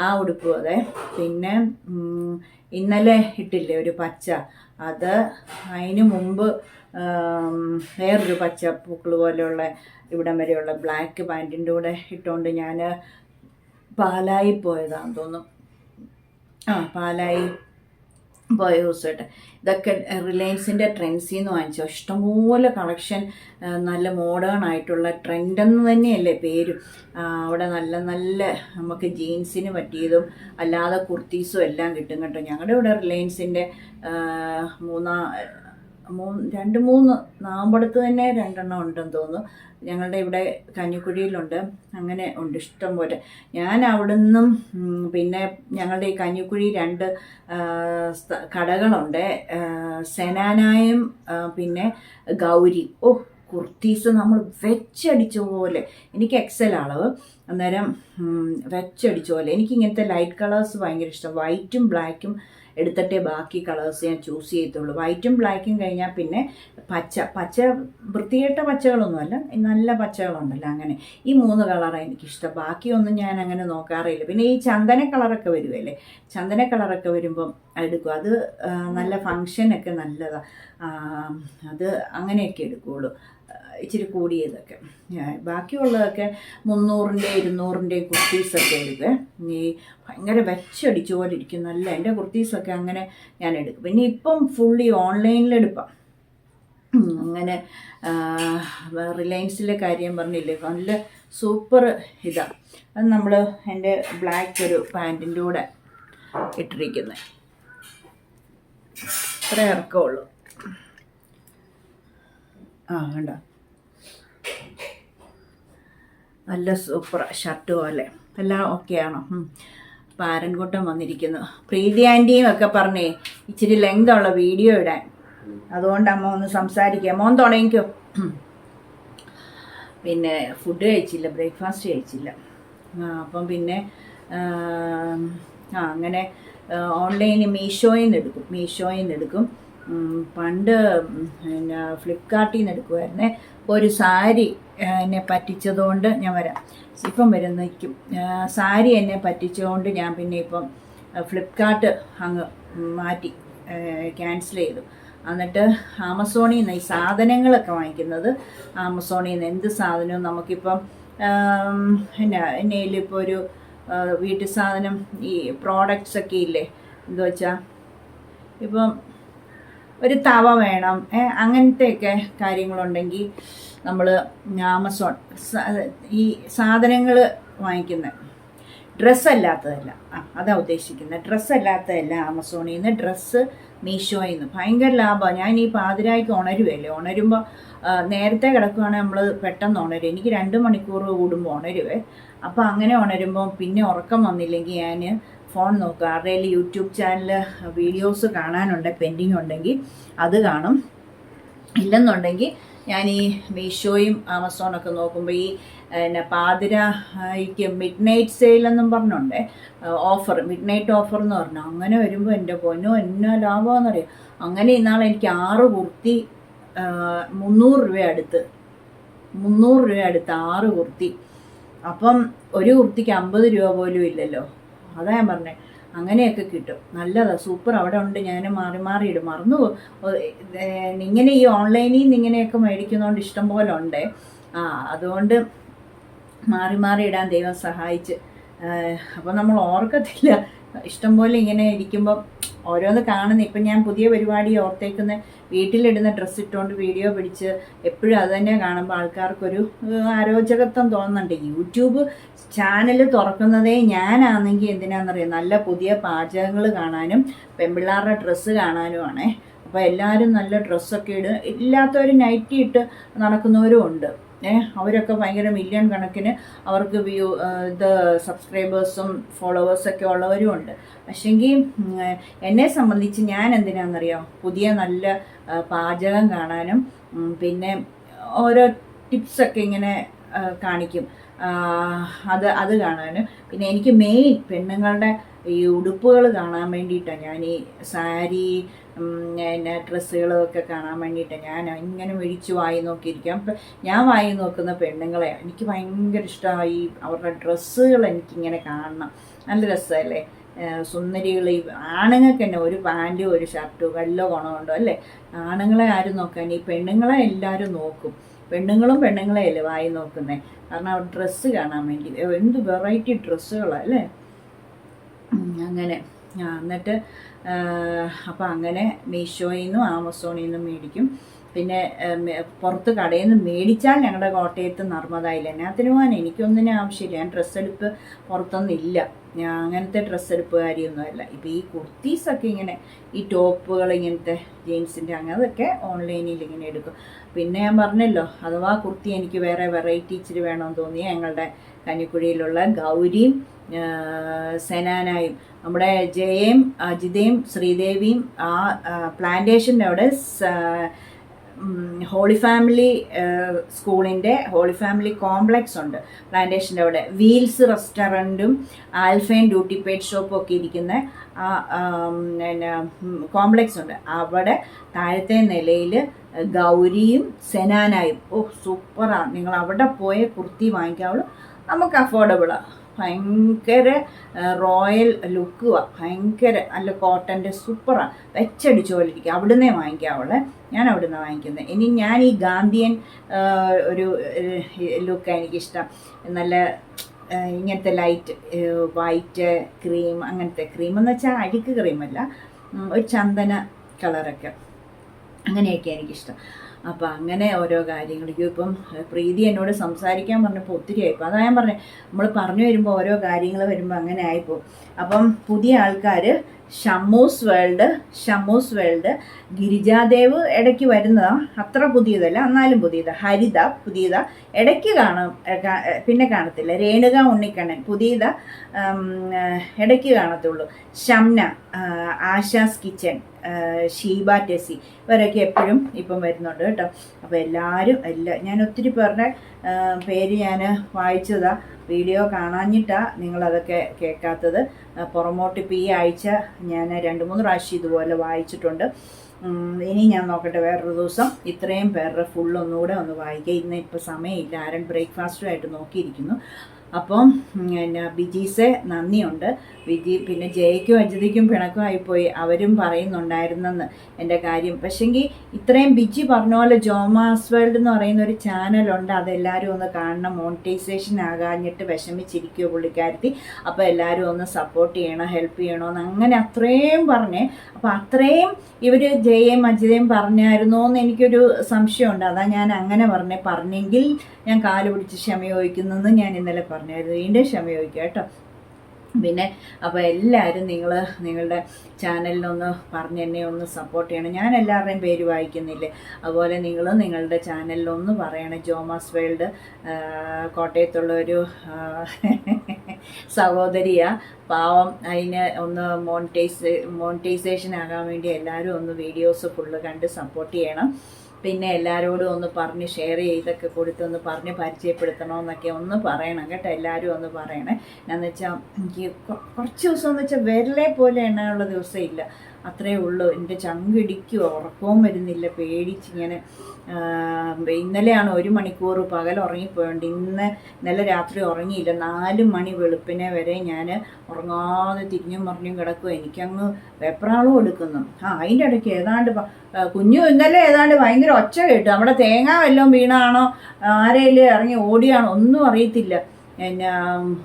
ആ ഉടുപ്പ്. അതെ. പിന്നെ ഇന്നലെ ഇട്ടില്ലേ ഒരു പച്ച, അത് അതിന് മുമ്പ് വേറൊരു പച്ച പൂക്കൾ പോലെയുള്ള ഇവിടം വരെയുള്ള ബ്ലാക്ക് പാൻറ്റിൻ്റെ കൂടെ ഇട്ടുകൊണ്ട് ഞാൻ പാലായി പോയതാണെന്ന് തോന്നുന്നു. പാലായി പോയ ദിവസമായിട്ട്. ഇതൊക്കെ റിലയൻസിൻ്റെ ട്രെൻഡ്സിൽ നിന്ന് വാങ്ങിച്ചോ. ഇഷ്ടംപോലെ കളക്ഷൻ, നല്ല മോഡേൺ ആയിട്ടുള്ള ട്രെൻഡെന്ന് തന്നെയല്ലേ പേരും. അവിടെ നല്ല നല്ല നമുക്ക് ജീൻസിന് പറ്റിയതും അല്ലാതെ കുർത്തീസും എല്ലാം കിട്ടും കേട്ടോ. ഞങ്ങളുടെ ഇവിടെ റിലയൻസിൻ്റെ 2-3 നാമ്പടത്ത് തന്നെ 2 ഉണ്ടെന്ന് തോന്നുന്നു. ഞങ്ങളുടെ ഇവിടെ കഞ്ഞിക്കുഴിയിലുണ്ട്, അങ്ങനെ ഉണ്ട് ഇഷ്ടം പോലെ. ഞാൻ അവിടെ നിന്നും പിന്നെ ഞങ്ങളുടെ ഈ കഞ്ഞിക്കുഴി 2 കടകളുണ്ട്, സെനാനായും പിന്നെ ഗൗരി. കുർത്തീസ് നമ്മൾ വെച്ചടിച്ച പോലെ, എനിക്ക് എക്സൽ അളവ്, അന്നേരം വെച്ചടിച്ച പോലെ. എനിക്കിങ്ങനത്തെ ലൈറ്റ് കളേഴ്സ് ഭയങ്കര ഇഷ്ടം. വൈറ്റും ബ്ലാക്കും എടുത്തിട്ടേ ബാക്കി കളേഴ്സ് ഞാൻ ചൂസ് ചെയ്യത്തുള്ളൂ. വൈറ്റും ബ്ലാക്കും കഴിഞ്ഞാൽ പിന്നെ പച്ച വൃത്തികെട്ട പച്ചകളൊന്നുമല്ല, നല്ല പച്ചകളുണ്ടല്ലോ, അങ്ങനെ ഈ 3 കളറാണ് എനിക്കിഷ്ടം. ബാക്കിയൊന്നും ഞാൻ അങ്ങനെ നോക്കാറില്ല. പിന്നെ ഈ ചന്ദന കളറൊക്കെ വരുമല്ലേ, ചന്ദന കളറൊക്കെ വരുമ്പം എടുക്കും. അത് നല്ല ഫങ്ഷനൊക്കെ നല്ലതാണ്. അത് അങ്ങനെയൊക്കെ എടുക്കുകയുള്ളൂ, ഇച്ചിരി കൂടിയതൊക്കെ. ബാക്കിയുള്ളതൊക്കെ 300-200 കുർത്തീസൊക്കെ എടുക്കുക. ഈ ഭയങ്കര വെച്ചടിച്ച പോലെ ഇരിക്കും നല്ല എൻ്റെ കുർത്തീസൊക്കെ, അങ്ങനെ ഞാൻ എടുക്കും. പിന്നെ ഇപ്പം ഫുള്ളി ഓൺലൈനിലെടുപ്പാം. അങ്ങനെ റിലയൻസിലെ കാര്യം പറഞ്ഞില്ലേ, നല്ല സൂപ്പർ ഇതാണ്. അത് നമ്മൾ എൻ്റെ ബ്ലാക്ക് ഒരു പാൻറ്റിൻ്റെ കൂടെ ഇട്ടിരിക്കുന്നത്. ഇത്ര ഇറക്കമുള്ളൂ. വേണ്ട, നല്ല സൂപ്പർ ഷർട്ട് പോലെ എല്ലാം ഓക്കെയാണോ? പാരൻകൂട്ടം വന്നിരിക്കുന്നു. പ്രീതി ആൻറ്റിയും ഒക്കെ പറഞ്ഞേ ഇച്ചിരി ലെങ്തുള്ള വീഡിയോ ഇടാൻ, അതുകൊണ്ട് അമ്മ ഒന്ന് സംസാരിക്കുക. മോൻ തുടങ്ങിക്കോ. പിന്നെ ഫുഡ് കഴിച്ചില്ല, ബ്രേക്ക്ഫാസ്റ്റ് കഴിച്ചില്ല. അപ്പം പിന്നെ അങ്ങനെ ഓൺലൈനിൽ മീഷോയിൽ നിന്ന് എടുക്കും. പണ്ട് പിന്നെ ഫ്ലിപ്കാർട്ടിൽ നിന്ന് എടുക്കുമായിരുന്നേ. ഒരു സാരി എന്നെ പറ്റിച്ചതുകൊണ്ട് ഞാൻ വരാം, ഇപ്പം വരുന്നേക്കും. സാരി എന്നെ പറ്റിച്ചതുകൊണ്ട് ഞാൻ പിന്നെ ഇപ്പം ഫ്ലിപ്കാർട്ട് അങ്ങ് മാറ്റി, ക്യാൻസൽ ചെയ്തു. എന്നിട്ട് ആമസോണിൽ നിന്ന് ഈ സാധനങ്ങളൊക്കെ വാങ്ങിക്കുന്നത്. ആമസോണിൽ നിന്ന് എന്ത് സാധനവും നമുക്കിപ്പം എന്നേലിപ്പോൾ ഒരു വീട്ടു സാധനം, ഈ പ്രോഡക്റ്റ്സൊക്കെ ഇല്ലേ, എന്താ വെച്ചാൽ ഇപ്പം ഒരു തവ വേണം, അങ്ങനത്തെയൊക്കെ കാര്യങ്ങളുണ്ടെങ്കിൽ നമ്മൾ ആമസോൺ ഈ സാധനങ്ങൾ വാങ്ങിക്കുന്നത്. ഡ്രസ്സല്ലാത്തതല്ല, അതാണ് ഉദ്ദേശിക്കുന്നത്. ഡ്രസ്സല്ലാത്തതല്ല ആമസോണിൽ നിന്ന്, ഡ്രസ്സ് മീഷോയിൽ നിന്ന്. ഭയങ്കര ലാഭമാണ്. ഞാൻ ഈ പാതിരായ്ക്ക് ഉണരുമല്ലേ, ഉണരുമ്പോൾ നേരത്തെ കിടക്കുകയാണെങ്കിൽ നമ്മൾ പെട്ടെന്ന് ഉണരും. എനിക്ക് 2 മണിക്കൂർ കൂടുമ്പോൾ ഉണരുവേ. അപ്പോൾ അങ്ങനെ ഉണരുമ്പോൾ പിന്നെ ഉറക്കം വന്നില്ലെങ്കിൽ ഞാൻ ഫോൺ നോക്കുക. ആരുടെയും യൂട്യൂബ് ചാനൽ വീഡിയോസ് കാണാനുണ്ട്, പെൻഡിങ് ഉണ്ടെങ്കിൽ അത് കാണും. ഇല്ലെന്നുണ്ടെങ്കിൽ ഞാൻ ഈ മീഷോയും ആമസോണൊക്കെ നോക്കുമ്പോൾ ഈ പാതിരയ്ക്ക് മിഡ് നൈറ്റ് സെയിൽ എന്നും പറഞ്ഞുണ്ട് ഓഫർ, മിഡ് നൈറ്റ് ഓഫർ എന്ന് പറഞ്ഞു. അങ്ങനെ വരുമ്പോൾ എൻ്റെ പൊന്നോ എന്നാ ലാഭമെന്നറിയാം. അങ്ങനെ ഇന്നാളെ എനിക്ക് 6 കുർത്തി 300 രൂപ അടുത്ത് 6 കുർത്തി. അപ്പം ഒരു കുർത്തിക്ക് 50 രൂപ പോലും ഇല്ലല്ലോ. അതാ ഞാൻ പറഞ്ഞത്, അങ്ങനെയൊക്കെ കിട്ടും. നല്ലതാണ്, സൂപ്പർ. അവിടെ ഉണ്ട്. ഞാൻ മാറി ഇടും. മറന്നു ഇങ്ങനെ ഈ ഓൺലൈനിൽ നിന്ന് ഇങ്ങനെയൊക്കെ മേടിക്കുന്നതുകൊണ്ട് ഇഷ്ടം പോലെ ഉണ്ട്. അതുകൊണ്ട് മാറി ഇടാൻ ദൈവം സഹായിച്ച്. അപ്പോൾ നമ്മൾ ഓർക്കത്തില്ല, ഇഷ്ടംപോലെ ഇങ്ങനെ ഇരിക്കുമ്പം ഓരോന്ന് കാണുന്ന. ഇപ്പം ഞാൻ പുതിയ പരിപാടി ഓർത്തേക്കുന്ന, വീട്ടിലിടുന്ന ഡ്രസ്സ് ഇട്ടുകൊണ്ട് വീഡിയോ പിടിച്ച് എപ്പോഴും അത് തന്നെ കാണുമ്പോൾ ആൾക്കാർക്കൊരു അരോചകത്വം തോന്നുന്നുണ്ട്. യൂട്യൂബ് ചാനൽ തുറക്കുന്നതേ ഞാനാണെങ്കിൽ എന്തിനാണെന്നറിയാം, നല്ല പുതിയ പാചകങ്ങൾ കാണാനും പെൺപിള്ളേരുടെ ഡ്രസ്സ് കാണാനുമാണേ. അപ്പോൾ എല്ലാവരും നല്ല ഡ്രസ്സൊക്കെ ഇല്ലാത്തവർ നൈറ്റി ഇട്ട് നടക്കുന്നവരും ഉണ്ട്. അവരൊക്കെ ഭയങ്കര മില്യൺ കണക്കിന് അവർക്ക് സബ്സ്ക്രൈബേഴ്സും ഫോളോവേഴ്സൊക്കെ ഉള്ളവരും ഉണ്ട്. പക്ഷെങ്കിൽ എന്നെ സംബന്ധിച്ച് ഞാൻ എന്തിനാണെന്നറിയാം, പുതിയ നല്ല പാചകം കാണാനും പിന്നെ ഓരോ ടിപ്സൊക്കെ ഇങ്ങനെ കാണിക്കും, അത് കാണാനും. പിന്നെ എനിക്ക് മെയിൻ പെണ്ണുങ്ങളുടെ ഈ ഉടുപ്പുകൾ കാണാൻ വേണ്ടിയിട്ടാണ് ഞാൻ ഈ സാരി ഡ്രസ്സുകളൊക്കെ കാണാൻ വേണ്ടിയിട്ടാണ് ഞാൻ ഇങ്ങനെ മേടിച്ച് വായി നോക്കിയിരിക്കാം. അപ്പം ഞാൻ വായി നോക്കുന്ന പെണ്ണുങ്ങളെ എനിക്ക് ഭയങ്കര ഇഷ്ടമായി. അവരുടെ ഡ്രസ്സുകൾ എനിക്കിങ്ങനെ കാണണം. നല്ല രസമല്ലേ, സുന്ദരികൾ. ഈ ആണുങ്ങൾക്ക് തന്നെ ഒരു പാൻറ്റും ഒരു ഷർട്ടും വല്ല ഗുണമുണ്ടോ അല്ലേ? ആണുങ്ങളെ ആരും നോക്കാൻ, ഈ പെണ്ണുങ്ങളെ എല്ലാവരും നോക്കും. പെണ്ണുങ്ങളെയല്ലേ വായി നോക്കുന്നത്, കാരണം അവർ ഡ്രസ്സ് കാണാൻ വേണ്ടി. എന്ത് വെറൈറ്റി ഡ്രസ്സുകളാണ് അല്ലേ? അങ്ങനെ എന്നിട്ട് അപ്പം അങ്ങനെ മീഷോയിൽ നിന്നും ആമസോണിൽ നിന്നും മേടിക്കും. പിന്നെ പുറത്ത് കടയിൽ നിന്ന് മേടിച്ചാൽ ഞങ്ങളുടെ കോട്ടയത്ത് നർമ്മദയില്ല. എന്നാത്തിന് പോകാൻ, എനിക്കൊന്നിനും ആവശ്യമില്ല. ഞാൻ ഡ്രസ്സെടുപ്പ് പുറത്തൊന്നും ഇല്ല, ഞാൻ അങ്ങനത്തെ ഡ്രസ്സെടുപ്പുകാരിയൊന്നുമല്ല. ഇപ്പം ഈ കുർത്തീസൊക്കെ ഇങ്ങനെ, ഈ ടോപ്പുകൾ ഇങ്ങനത്തെ ജീൻസിൻ്റെ അങ്ങനതൊക്കെ ഓൺലൈനിൽ ഇങ്ങനെ എടുക്കും. പിന്നെ ഞാൻ പറഞ്ഞല്ലോ, അഥവാ കുർത്തി എനിക്ക് വേറെ വെറൈറ്റി ഇച്ചിരി വേണമെന്ന് തോന്നിയാൽ ഞങ്ങളുടെ കഞ്ഞിക്കുഴിയിലുള്ള ഗൗരിയും സെനാനായും നമ്മുടെ ജയയും അജിതയും ശ്രീദേവിയും ആ പ്ലാന്റേഷൻ്റെ അവിടെ ഹോളി ഫാമിലി സ്കൂളിൻ്റെ ഹോളി ഫാമിലി കോംപ്ലക്സ് ഉണ്ട് പ്ലാന്റേഷൻ്റെ അവിടെ. വീൽസ് റെസ്റ്റോറൻറ്റും ആൽഫൈൻ ഡ്യൂട്ടി പെയ്ഡ് ഷോപ്പും ഒക്കെ ഇരിക്കുന്ന പിന്നെ കോംപ്ലക്സ് ഉണ്ട്. അവിടെ താഴത്തെ നിലയിൽ ഗൗരിയും സെനാനായും. സൂപ്പറാണ്. നിങ്ങൾ അവിടെ പോയ കുർത്തി വാങ്ങിക്കാവുള്ളൂ. നമുക്ക് അഫോർഡബിളാണ്. ഭയങ്കര റോയൽ ലുക്കുവാണ്, ഭയങ്കര നല്ല കോട്ടൻ്റെ സൂപ്പറാണ്. വെച്ചടിച്ച പോലെ ഇരിക്കുക. അവിടുന്നേ വാങ്ങിക്കാവുള്ളേ. ഞാൻ അവിടുന്ന് വാങ്ങിക്കുന്നത്. ഇനി ഞാൻ ഈ ഗാന്ധിയൻ ഒരു ലുക്കാണ് എനിക്കിഷ്ടം. നല്ല ഇങ്ങനത്തെ ലൈറ്റ് വൈറ്റ് ക്രീം, അങ്ങനത്തെ ക്രീം എന്ന് വെച്ചാൽ അഴുക്ക് ക്രീമല്ല, ഒരു ചന്ദന കളറൊക്കെ, അങ്ങനെയൊക്കെ എനിക്കിഷ്ടം. അപ്പം അങ്ങനെ ഓരോ കാര്യങ്ങളിലും ഇപ്പം പ്രീതി എന്നോട് സംസാരിക്കാൻ പറഞ്ഞപ്പോൾ ഒത്തിരി ആയിപ്പോൾ. അതാ ഞാൻ പറഞ്ഞത്, നമ്മൾ പറഞ്ഞു വരുമ്പോൾ ഓരോ കാര്യങ്ങൾ വരുമ്പോൾ അങ്ങനെ ആയിപ്പോവും. അപ്പം പുതിയ ആൾക്കാർ ഷമ്മൂസ് വേൾഡ്, ഗിരിജാദേവ് ഇടയ്ക്ക് വരുന്നതാണ്, അത്ര പുതിയതല്ല എന്നാലും പുതിയതാണ്. ഹരിത പുതിയതാ, ഇടയ്ക്ക് കാണും, പിന്നെ കാണത്തില്ല. രേണുക ഉണ്ണിക്കണ്ണൻ പുതിയതാ, ഇടയ്ക്ക് കാണത്തുള്ളൂ. ഷംന, ആശാസ് കിച്ചൺ, ഷീബ ടെസി, ഇവരൊക്കെ എപ്പോഴും ഇപ്പം വരുന്നുണ്ട് കേട്ടോ. അപ്പോൾ ഞാൻ ഒത്തിരി പേരുടെ പേര് ഞാൻ വായിച്ചതാണ്, വീഡിയോ കാണാഞ്ഞിട്ടാണ് നിങ്ങളതൊക്കെ കേൾക്കാത്തത്. പുറമോട്ട് ഇപ്പോൾ ഈ ആഴ്ച ഞാൻ 2-3 പ്രാവശ്യം ഇതുപോലെ വായിച്ചിട്ടുണ്ട്. ഇനി ഞാൻ നോക്കട്ടെ, വേറൊരു ദിവസം ഇത്രയും പേരുടെ ഫുള്ളൊന്നുകൂടെ ഒന്ന് വായിക്കുക. ഇന്ന് ഇപ്പോൾ സമയമില്ല, ആരൻ ബ്രേക്ക്ഫാസ്റ്റുമായിട്ട് നോക്കിയിരിക്കുന്നു. അപ്പം പിന്നെ ബിജീസെ നന്ദിയുണ്ട്. പിന്നെ ജയയ്ക്കും അജിതയ്ക്കും പിണക്കമായിപ്പോയി. അവരും പറയുന്നുണ്ടായിരുന്നെന്ന് എൻ്റെ കാര്യം. പക്ഷെങ്കിൽ ഇത്രയും ബിജി പറഞ്ഞ പോലെ ജോമാസ് വേൾഡ് എന്ന് പറയുന്ന ഒരു ചാനലുണ്ട്, അതെല്ലാവരും ഒന്ന് കാണണം. മോണിറ്റൈസേഷൻ ആകാഞ്ഞിട്ട് വിഷമിച്ചിരിക്കുമോ പുള്ളിക്കാരത്തി. അപ്പോൾ എല്ലാവരും ഒന്ന് സപ്പോർട്ട് ചെയ്യണം, ഹെൽപ്പ് ചെയ്യണമെന്ന് അങ്ങനെ അത്രയും പറഞ്ഞേ. അപ്പോൾ അത്രയും ഇവർ ജയയും അജിതയും പറഞ്ഞായിരുന്നോ എന്ന് എനിക്കൊരു സംശയമുണ്ട്. അതാ ഞാൻ അങ്ങനെ പറഞ്ഞെങ്കിൽ ഞാൻ കാല് പിടിച്ച് ക്ഷമ ചോദിക്കുന്നെന്ന് ഞാൻ ഇന്നലെ പറഞ്ഞായിരുന്നു. വീണ്ടും ക്ഷമ ചോദിക്കുക കേട്ടോ. പിന്നെ അപ്പോൾ എല്ലാവരും നിങ്ങളുടെ ചാനലിനൊന്ന് പറഞ്ഞ് എന്നെ ഒന്ന് സപ്പോർട്ട് ചെയ്യണം. ഞാൻ എല്ലാവരുടെയും പേര് വായിക്കുന്നില്ലേ, അതുപോലെ നിങ്ങളുടെ ചാനലിലൊന്ന് പറയണം. ജോമാസ് വേൾഡ് കോട്ടയത്തുള്ള ഒരു സഹോദരിയാണ്, പാവം. അതിന് ഒന്ന് മോണിറ്റൈസേഷൻ ആകാൻ വേണ്ടി എല്ലാവരും ഒന്ന് വീഡിയോസ് ഫുള്ള് കണ്ട് സപ്പോർട്ട് ചെയ്യണം. പിന്നെ എല്ലാവരോടും ഒന്ന് പറഞ്ഞ് ഷെയർ ചെയ്തൊക്കെ കൊടുത്തൊന്ന് പറഞ്ഞ് പരിചയപ്പെടുത്തണമെന്നൊക്കെ ഒന്ന് പറയണം കേട്ടോ. എല്ലാവരും ഒന്ന് പറയണേ. എന്നാന്ന് വെച്ചാൽ എനിക്ക് കുറച്ച് ദിവസം എന്ന് വെച്ചാൽ വിരലെ പോലെ എണ്ണയുള്ള ദിവസം ഇല്ല, അത്രയേ ഉള്ളൂ. എൻ്റെ ചങ്കിടിക്കുക, ഉറക്കവും വരുന്നില്ല, പേടിച്ചിങ്ങനെ. ഇന്നലെയാണ് 1 മണിക്കൂർ പകൽ ഉറങ്ങിപ്പോയുണ്ട്. ഇന്നലെ രാത്രി ഉറങ്ങിയില്ല. 4 മണി വെളുപ്പിനെ വരെ ഞാൻ ഉറങ്ങാതെ തിരിഞ്ഞും മറിഞ്ഞും കിടക്കുക. എനിക്കങ്ങ് വെപ്രാളും എടുക്കുന്നു. അതിൻ്റെ ഇടയ്ക്ക് ഏതാണ്ട് കുഞ്ഞു ഇന്നലെ ഏതാണ്ട് ഭയങ്കര ഒച്ച കേട്ടു. നമ്മുടെ തേങ്ങ വല്ലതും വീണാണോ, ആരെങ്കിലും ഇറങ്ങി ഓടിയാണോ ഒന്നും അറിയത്തില്ല. പിന്നെ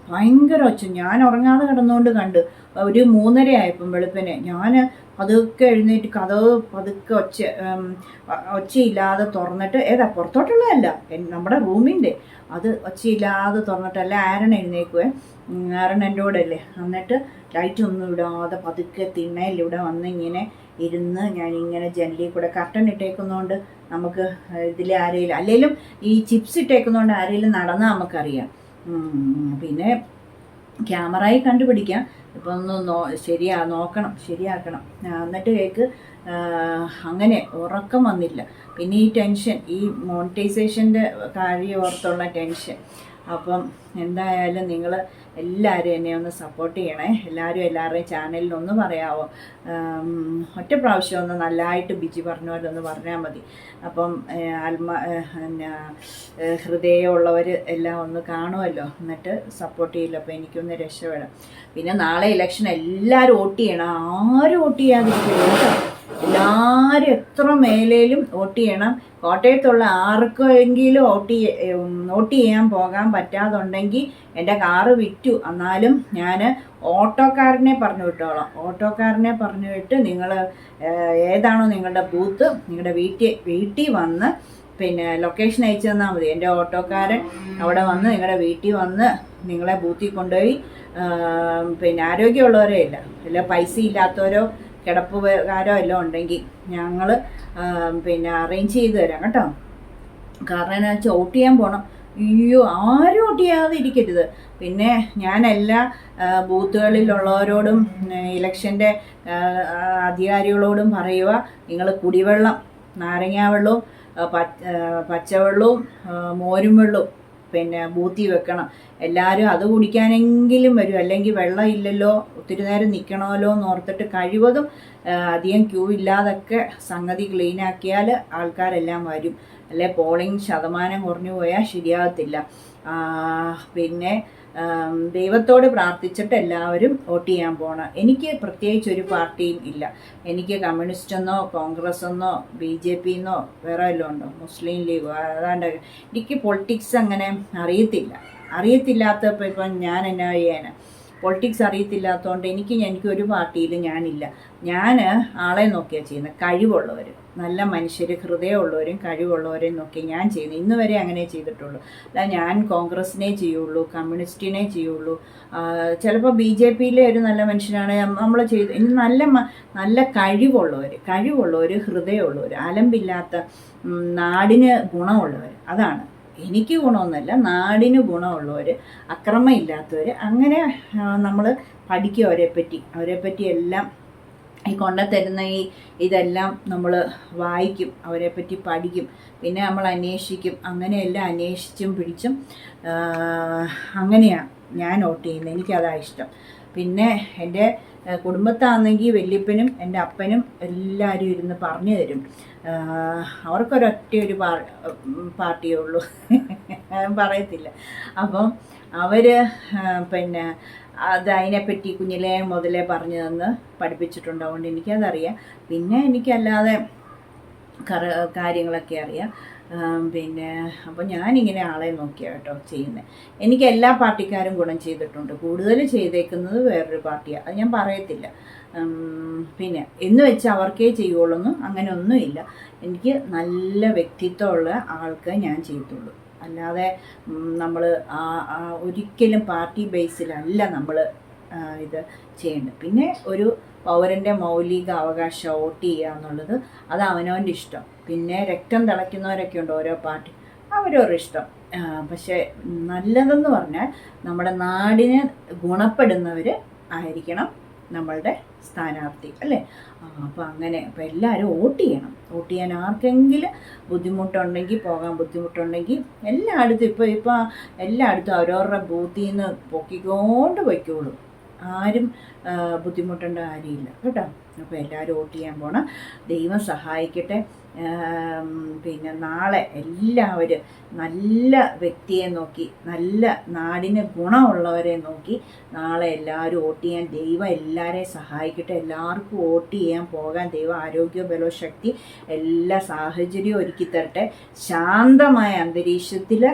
ഭയങ്കര ഒച്ച. ഞാൻ ഉറങ്ങാതെ കിടന്നുകൊണ്ട് കണ്ട്. ഒരു 3:30 ആയപ്പം വെളുപ്പിനെ ഞാൻ പതുക്കെ എഴുന്നേറ്റ് കതവ് പതുക്കെ ഒച്ചയില്ലാതെ തുറന്നിട്ട്, പുറത്തോട്ടുള്ളതല്ല, നമ്മുടെ റൂമിൻ്റെ അത് ഒച്ചയില്ലാതെ തുറന്നിട്ടല്ല. ആരൺ എഴുന്നേക്കുവേ, ആരൺ എൻ്റെ കൂടെ അല്ലേ. എന്നിട്ട് ലൈറ്റൊന്നും ഇടാതെ പതുക്കെ തിണ്ണയിലിവിടെ വന്ന് ഇങ്ങനെ ഇരുന്ന് ഞാനിങ്ങനെ ജനലിൽ കൂടെ കർട്ടൻ ഇട്ടേക്കുന്നതുകൊണ്ട് നമുക്ക് ഇതിൽ ആരെങ്കിലും, അല്ലെങ്കിലും ഈ ചിപ്സ് ഇട്ടേക്കുന്നതുകൊണ്ട് ആരെങ്കിലും നടന്നാൽ നമുക്കറിയാം. പിന്നെ ക്യാമറയിൽ കണ്ടുപിടിക്കാം. ഇപ്പം ഒന്ന് നോക്കണം, ശരിയാക്കണം. എന്നിട്ട് കേക്ക് അങ്ങനെ ഉറക്കം വന്നില്ല. പിന്നെ ഈ ടെൻഷൻ, ഈ മോണിറ്റൈസേഷൻ്റെ കാര്യം ഓർത്തുള്ള ടെൻഷൻ. അപ്പം എന്തായാലും നിങ്ങൾ എല്ലാവരും എന്നെ ഒന്ന് സപ്പോർട്ട് ചെയ്യണേ. എല്ലാവരുടെയും ചാനലിലൊന്ന് പറയാമോ? ഒറ്റ പ്രാവശ്യം ഒന്ന് നല്ലതായിട്ട് ബിജി പറഞ്ഞ പോലെ ഒന്ന് പറഞ്ഞാൽ മതി. അപ്പം ഹൃദയമുള്ളവർ എല്ലാം ഒന്ന് കാണുമല്ലോ, എന്നിട്ട് സപ്പോർട്ട് ചെയ്യില്ല. അപ്പോൾ എനിക്കൊന്ന് രക്ഷപ്പെടാം. പിന്നെ നാളെ ഇലക്ഷൻ എല്ലാവരും വോട്ട് ചെയ്യണം. ആരും വോട്ട് ചെയ്യാതിരിക്കില്ല. എല്ലാവരും എത്ര മേലേലും വോട്ട് ചെയ്യണം. കോട്ടയത്തുള്ള ആർക്കെങ്കിലും വോട്ട് ചെയ്യാൻ പോകാൻ പറ്റാതുണ്ടെങ്കിൽ എൻ്റെ കാറ് വിറ്റു, എന്നാലും ഞാൻ ഓട്ടോക്കാരനെ പറഞ്ഞു വിട്ടോളാം. ഓട്ടോക്കാരനെ പറഞ്ഞു വിട്ട് നിങ്ങൾ ഏതാണോ നിങ്ങളുടെ ബൂത്ത്, നിങ്ങളുടെ വീട്ടിൽ വന്ന് പിന്നെ ലൊക്കേഷൻ അയച്ചു തന്നാൽ മതി. എൻ്റെ ഓട്ടോക്കാരൻ അവിടെ വന്ന് നിങ്ങളുടെ വീട്ടിൽ വന്ന് നിങ്ങളെ ബൂത്തിൽ കൊണ്ടുപോയി, പിന്നെ ആരോഗ്യമുള്ളവരേ ഇല്ല പൈസ ഇല്ലാത്തവരോ കിടപ്പുകാരോ എല്ലാം ഉണ്ടെങ്കിൽ ഞങ്ങൾ പിന്നെ അറേഞ്ച് ചെയ്ത് തരാം കേട്ടോ. കാരണം എന്നാ വെച്ചാൽ വോട്ട് ചെയ്യാൻ പോകണം. അയ്യോ, ആരും വോട്ട് ചെയ്യാതെ ഇരിക്കരുത്. പിന്നെ ഞാൻ എല്ലാ ബൂത്തുകളിലുള്ളവരോടും ഇലക്ഷൻ്റെ അധികാരികളോടും പറയുക, നിങ്ങൾ കുടിവെള്ളം, നാരങ്ങാ വെള്ളവും പച്ചവെള്ളവും മോരും വെള്ളവും പിന്നെ ബൂത്തി വെക്കണം. എല്ലാവരും അത് കുടിക്കാനെങ്കിലും വരും. അല്ലെങ്കിൽ വെള്ളം ഇല്ലല്ലോ, ഒത്തിരി നേരം നിൽക്കണമല്ലോ എന്ന് ഓർത്തിട്ട് കഴിവതും അധികം ക്യൂ ഇല്ലാതൊക്കെ സംഗതി ക്ലീനാക്കിയാൽ ആൾക്കാരെല്ലാം വരും. അല്ലെ പോളിംഗ് ശതമാനം കുറഞ്ഞു പോയാൽ ശരിയാകത്തില്ല. പിന്നെ ദൈവത്തോട് പ്രാർത്ഥിച്ചിട്ട് എല്ലാവരും വോട്ട് ചെയ്യാൻ പോകണം. എനിക്ക് പ്രത്യേകിച്ച് ഒരു പാർട്ടിയും ഇല്ല. എനിക്ക് കമ്മ്യൂണിസ്റ്റെന്നോ കോൺഗ്രസ്സെന്നോ BJP എന്നോ വേറെ വല്ലതും ഉണ്ടോ, മുസ്ലിം ലീഗോ അതാണ്ട്. എനിക്ക് പൊളിറ്റിക്സ് അങ്ങനെ അറിയത്തില്ലാത്തപ്പോൾ ഇപ്പം ഞാൻ എന്നാ ചെയ്യാനാ? പൊളിറ്റിക്സ് അറിയത്തില്ലാത്തതുകൊണ്ട് എനിക്കൊരു പാർട്ടിയിലും ഞാനില്ല. ഞാൻ ആളെ നോക്കിയാണ് ചെയ്യുന്നത്. കഴിവുള്ളവർ, നല്ല മനുഷ്യർ, ഹൃദയമുള്ളവരും കഴിവുള്ളവരെയും നോക്കി ഞാൻ ചെയ്യുന്നത്. ഇന്ന് വരെ അങ്ങനെ ചെയ്തിട്ടുള്ളൂ. അല്ല ഞാൻ കോൺഗ്രസിനെ ചെയ്യുള്ളൂ, കമ്മ്യൂണിസ്റ്റിനെ ചെയ്യുള്ളൂ. ചിലപ്പോൾ BJPയിലെ ഒരു നല്ല മനുഷ്യനാണ് നമ്മൾ ചെയ്ത്. ഇനി നല്ല കഴിവുള്ളവർ, ഹൃദയമുള്ളവർ, അലമ്പില്ലാത്ത, നാടിന് ഗുണമുള്ളവർ. അതാണ് എനിക്ക് ഗുണമൊന്നുമല്ല, നാടിന് ഗുണമുള്ളവർ, അക്രമം ഇല്ലാത്തവർ. അങ്ങനെ നമ്മൾ പഠിക്കും അവരെപ്പറ്റി എല്ലാം. ഈ കൊണ്ടുതരുന്ന ഇതെല്ലാം നമ്മൾ വായിക്കും, അവരെപ്പറ്റി പഠിക്കും, പിന്നെ നമ്മൾ അന്വേഷിക്കും. അങ്ങനെയെല്ലാം അന്വേഷിച്ചും പിടിച്ചും അങ്ങനെയാണ് ഞാൻ വോട്ട് ചെയ്യുന്നത്. എനിക്കതാണ് ഇഷ്ടം. പിന്നെ എൻ്റെ കുടുംബത്താണെങ്കിൽ വല്യപ്പനും എൻ്റെ അപ്പനും എല്ലാവരും ഇരുന്ന് പറഞ്ഞു തരും. അവർക്കൊരൊറ്റ പാർട്ടിയേ ഉള്ളൂ, പറയത്തില്ല. അപ്പം അവർ പിന്നെ അതിനെപ്പറ്റി കുഞ്ഞിലേ മുതലേ പറഞ്ഞു തന്ന് പഠിപ്പിച്ചിട്ടുണ്ട്. അതുകൊണ്ട് എനിക്കതറിയാം. പിന്നെ എനിക്കല്ലാതെ കാര്യങ്ങളൊക്കെ അറിയാം. പിന്നെ അപ്പോൾ ഞാനിങ്ങനെ ആളെ നോക്കിയാണ് കേട്ടോ ചെയ്യുന്നത്. എനിക്ക് എല്ലാ പാർട്ടിക്കാരും ഗുണം ചെയ്തിട്ടുണ്ട്. കൂടുതൽ ചെയ്തേക്കുന്നത് വേറൊരു പാർട്ടിയാണ്, അത് ഞാൻ പറയത്തില്ല. പിന്നെ എന്ന് വെച്ചാൽ അവർക്കേ ചെയ്യുള്ളൂ അങ്ങനെ ഒന്നുമില്ല. എനിക്ക് നല്ല വ്യക്തിത്വമുള്ള ആൾക്ക് ഞാൻ ചെയ്തുള്ളൂ. അല്ലാതെ നമ്മൾ ഒരിക്കലും പാർട്ടി ബേസിലല്ല നമ്മൾ ഇത് ചെയ്യേണ്ടത്. പിന്നെ ഒരു പൗരൻ്റെ മൗലിക അവകാശം വോട്ട് ചെയ്യുക എന്നുള്ളത് അത് അവനവൻ്റെ ഇഷ്ടം. പിന്നെ രക്തം തിളയ്ക്കുന്നവരൊക്കെ ഉണ്ട് ഓരോ പാർട്ടി, അവരവരുടെ ഇഷ്ടം. പക്ഷേ നല്ലതെന്ന് പറഞ്ഞാൽ നമ്മുടെ നാടിന് ഗുണപ്പെടുന്നവർ ആയിരിക്കണം നമ്മളുടെ സ്ഥാനാർത്ഥി അല്ലേ. അപ്പോൾ അങ്ങനെ അപ്പോൾ എല്ലാവരും വോട്ട് ചെയ്യണം. വോട്ട് ചെയ്യാൻ ആർക്കെങ്കിലും ബുദ്ധിമുട്ടുണ്ടെങ്കിൽ എല്ലായിടത്തും ഇപ്പോൾ എല്ലായിടത്തും അവരവരുടെ ബൂത്തിൽ നിന്ന് പൊക്കിക്കൊണ്ട് വയ്ക്കുള്ളൂ. ആരും ബുദ്ധിമുട്ടേണ്ട കാര്യമില്ല കേട്ടോ. അപ്പോൾ എല്ലാവരും വോട്ട് ചെയ്യാൻ പോണം. ദൈവം സഹായിക്കട്ടെ. പിന്നെ നാളെ എല്ലാവരും നല്ല വ്യക്തിയെ നോക്കി, നല്ല നാടിന് ഗുണമുള്ളവരെ നോക്കി നാളെ എല്ലാവരും വോട്ട് ചെയ്യാൻ ദൈവം എല്ലാവരെയും സഹായിക്കട്ടെ. എല്ലാവർക്കും വോട്ട് ചെയ്യാൻ പോകാൻ ദൈവം ആരോഗ്യ ബലശക്തി എല്ലാ സാഹചര്യവും ഒരുക്കി തരട്ടെ. ശാന്തമായ അന്തരീക്ഷത്തിൽ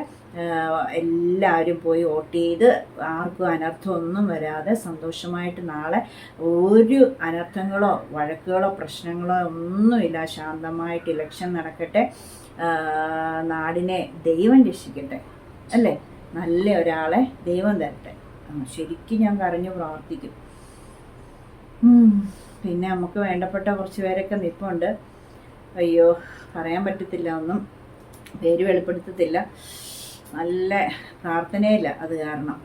എല്ലാവരും പോയി വോട്ട് ചെയ്ത് ആർക്കും അനർത്ഥമൊന്നും വരാതെ സന്തോഷമായിട്ട് നാളെ ഒരു അനർത്ഥങ്ങളോ വഴക്കുകളോ പ്രശ്നങ്ങളോ ഒന്നുമില്ല, ശാന്തമായിട്ട് ഇലക്ഷൻ നടക്കട്ടെ. നാടിനെ ദൈവം രക്ഷിക്കട്ടെ അല്ലേ. നല്ല ഒരാളെ ദൈവം തരട്ടെ. ശരിക്കും ഞാൻ കരഞ്ഞു പ്രാർത്ഥിക്കും. പിന്നെ നമുക്ക് വേണ്ടപ്പെട്ട കുറച്ച് പേരൊക്കെ നിൽപ്പുണ്ട്. അയ്യോ, പറയാൻ പറ്റത്തില്ല, ഒന്നും പേര് വെളിപ്പെടുത്തത്തില്ല. നല്ല പ്രാർത്ഥനയില്ല. അത് കാരണം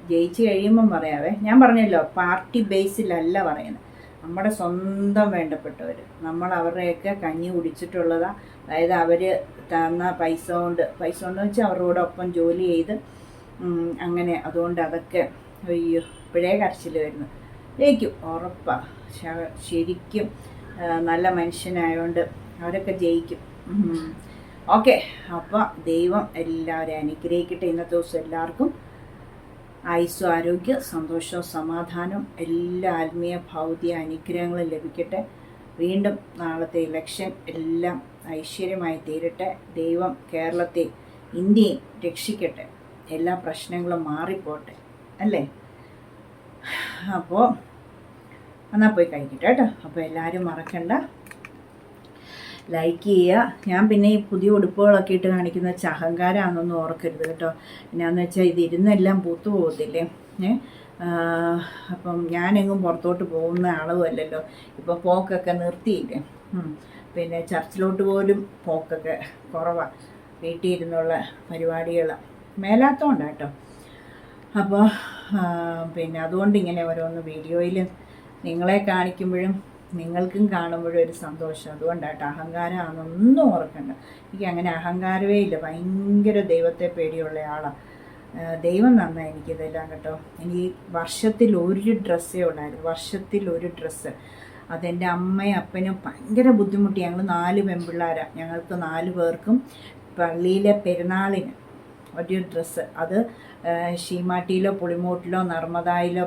ജയിച്ച് കഴിയുമ്പം പറയാവേ. ഞാൻ പറഞ്ഞല്ലോ, പാർട്ടി ബേസിലല്ല പറയുന്നത്. നമ്മുടെ സ്വന്തം വേണ്ടപ്പെട്ടവർ, നമ്മൾ അവരുടെയൊക്കെ കഞ്ഞി കുടിച്ചിട്ടുള്ളതാണ്. അതായത് അവർ തന്ന പൈസ കൊണ്ട് വെച്ചാൽ അവരോടൊപ്പം ജോലി ചെയ്ത് അങ്ങനെ. അതുകൊണ്ട് അതൊക്കെ അയ്യോ ഇപ്പോഴേ കരച്ചിൽ വരുന്നു. ജയിക്കും ഉറപ്പാണ്. ശരിക്കും നല്ല മനുഷ്യനായതുകൊണ്ട് അവരൊക്കെ ജയിക്കും. ഓക്കെ, അപ്പോൾ ദൈവം എല്ലാവരെയും അനുഗ്രഹിക്കട്ടെ. ഇന്നത്തെ ദിവസം എല്ലാവർക്കും ആയുസ്സും ആരോഗ്യം സന്തോഷവും സമാധാനവും എല്ലാ ആത്മീയ ഭൗതിക അനുഗ്രഹങ്ങളും ലഭിക്കട്ടെ. വീണ്ടും നാളത്തെ ഇലക്ഷൻ എല്ലാം ഐശ്വര്യമായി തീരട്ടെ. ദൈവം കേരളത്തെ ഇന്ത്യയെ രക്ഷിക്കട്ടെ. എല്ലാ പ്രശ്നങ്ങളും മാറിപ്പോട്ടെ അല്ലേ. അപ്പോൾ എന്നാൽ പോയി കഴിക്കട്ടെ കേട്ടോ. അപ്പോൾ എല്ലാവരും മറക്കണ്ട, ലൈക്ക് ചെയ്യുക. ഞാൻ പിന്നെ ഈ പുതിയ ഉടുപ്പുകളൊക്കെ ഇട്ട് കാണിക്കുന്ന അഹങ്കാരമാണെന്നൊന്നും ഓർക്കരുത് കേട്ടോ. എന്നാന്ന് വെച്ചാൽ ഇതിരുന്നെല്ലാം പൂത്തു പോകത്തില്ലേ. അപ്പം ഞാനെങ്ങും പുറത്തോട്ട് പോകുന്ന അളവല്ലല്ലോ. ഇപ്പം പോക്കൊക്കെ നിർത്തിയില്ലേ. പിന്നെ ചർച്ചിലോട്ട് പോലും പോക്കൊക്കെ കുറവാണ്. വീട്ടിൽ ഇരുന്നുള്ള പരിപാടികൾ മേലാത്തതുകൊണ്ടാണ് കേട്ടോ. അപ്പോൾ പിന്നെ അതുകൊണ്ട് ഇങ്ങനെ ഓരോന്ന് വീഡിയോയിൽ നിങ്ങളെ കാണിക്കുമ്പോഴും നിങ്ങൾക്കും കാണുമ്പോഴും ഒരു സന്തോഷം. അതുകൊണ്ടായിട്ട് അഹങ്കാരമാണെന്നൊന്നും ഓർക്കണ്ട. എനിക്ക് അങ്ങനെ അഹങ്കാരമേ ഇല്ല. ഭയങ്കര ദൈവത്തെ പേടിയുള്ള ആളാണ്. ദൈവം നന്നായി എനിക്കിതെല്ലാം കേട്ടോ. എനിക്ക് വർഷത്തിൽ ഒരു ഡ്രസ്സേ ഉണ്ടായിരുന്നു. വർഷത്തിൽ ഒരു ഡ്രസ്സ്. അതെൻ്റെ അമ്മയും അപ്പനും ഭയങ്കര ബുദ്ധിമുട്ടി. ഞങ്ങൾ 4 പെൺപിള്ളേരാണ്. ഞങ്ങൾക്ക് 4 പേർക്കും പള്ളിയിലെ പെരുന്നാളിന് ഒരു ഡ്രസ്സ്. അത് ഷീമാട്ടിയിലോ പുളിമൂട്ടിലോ നർമ്മദയിലോ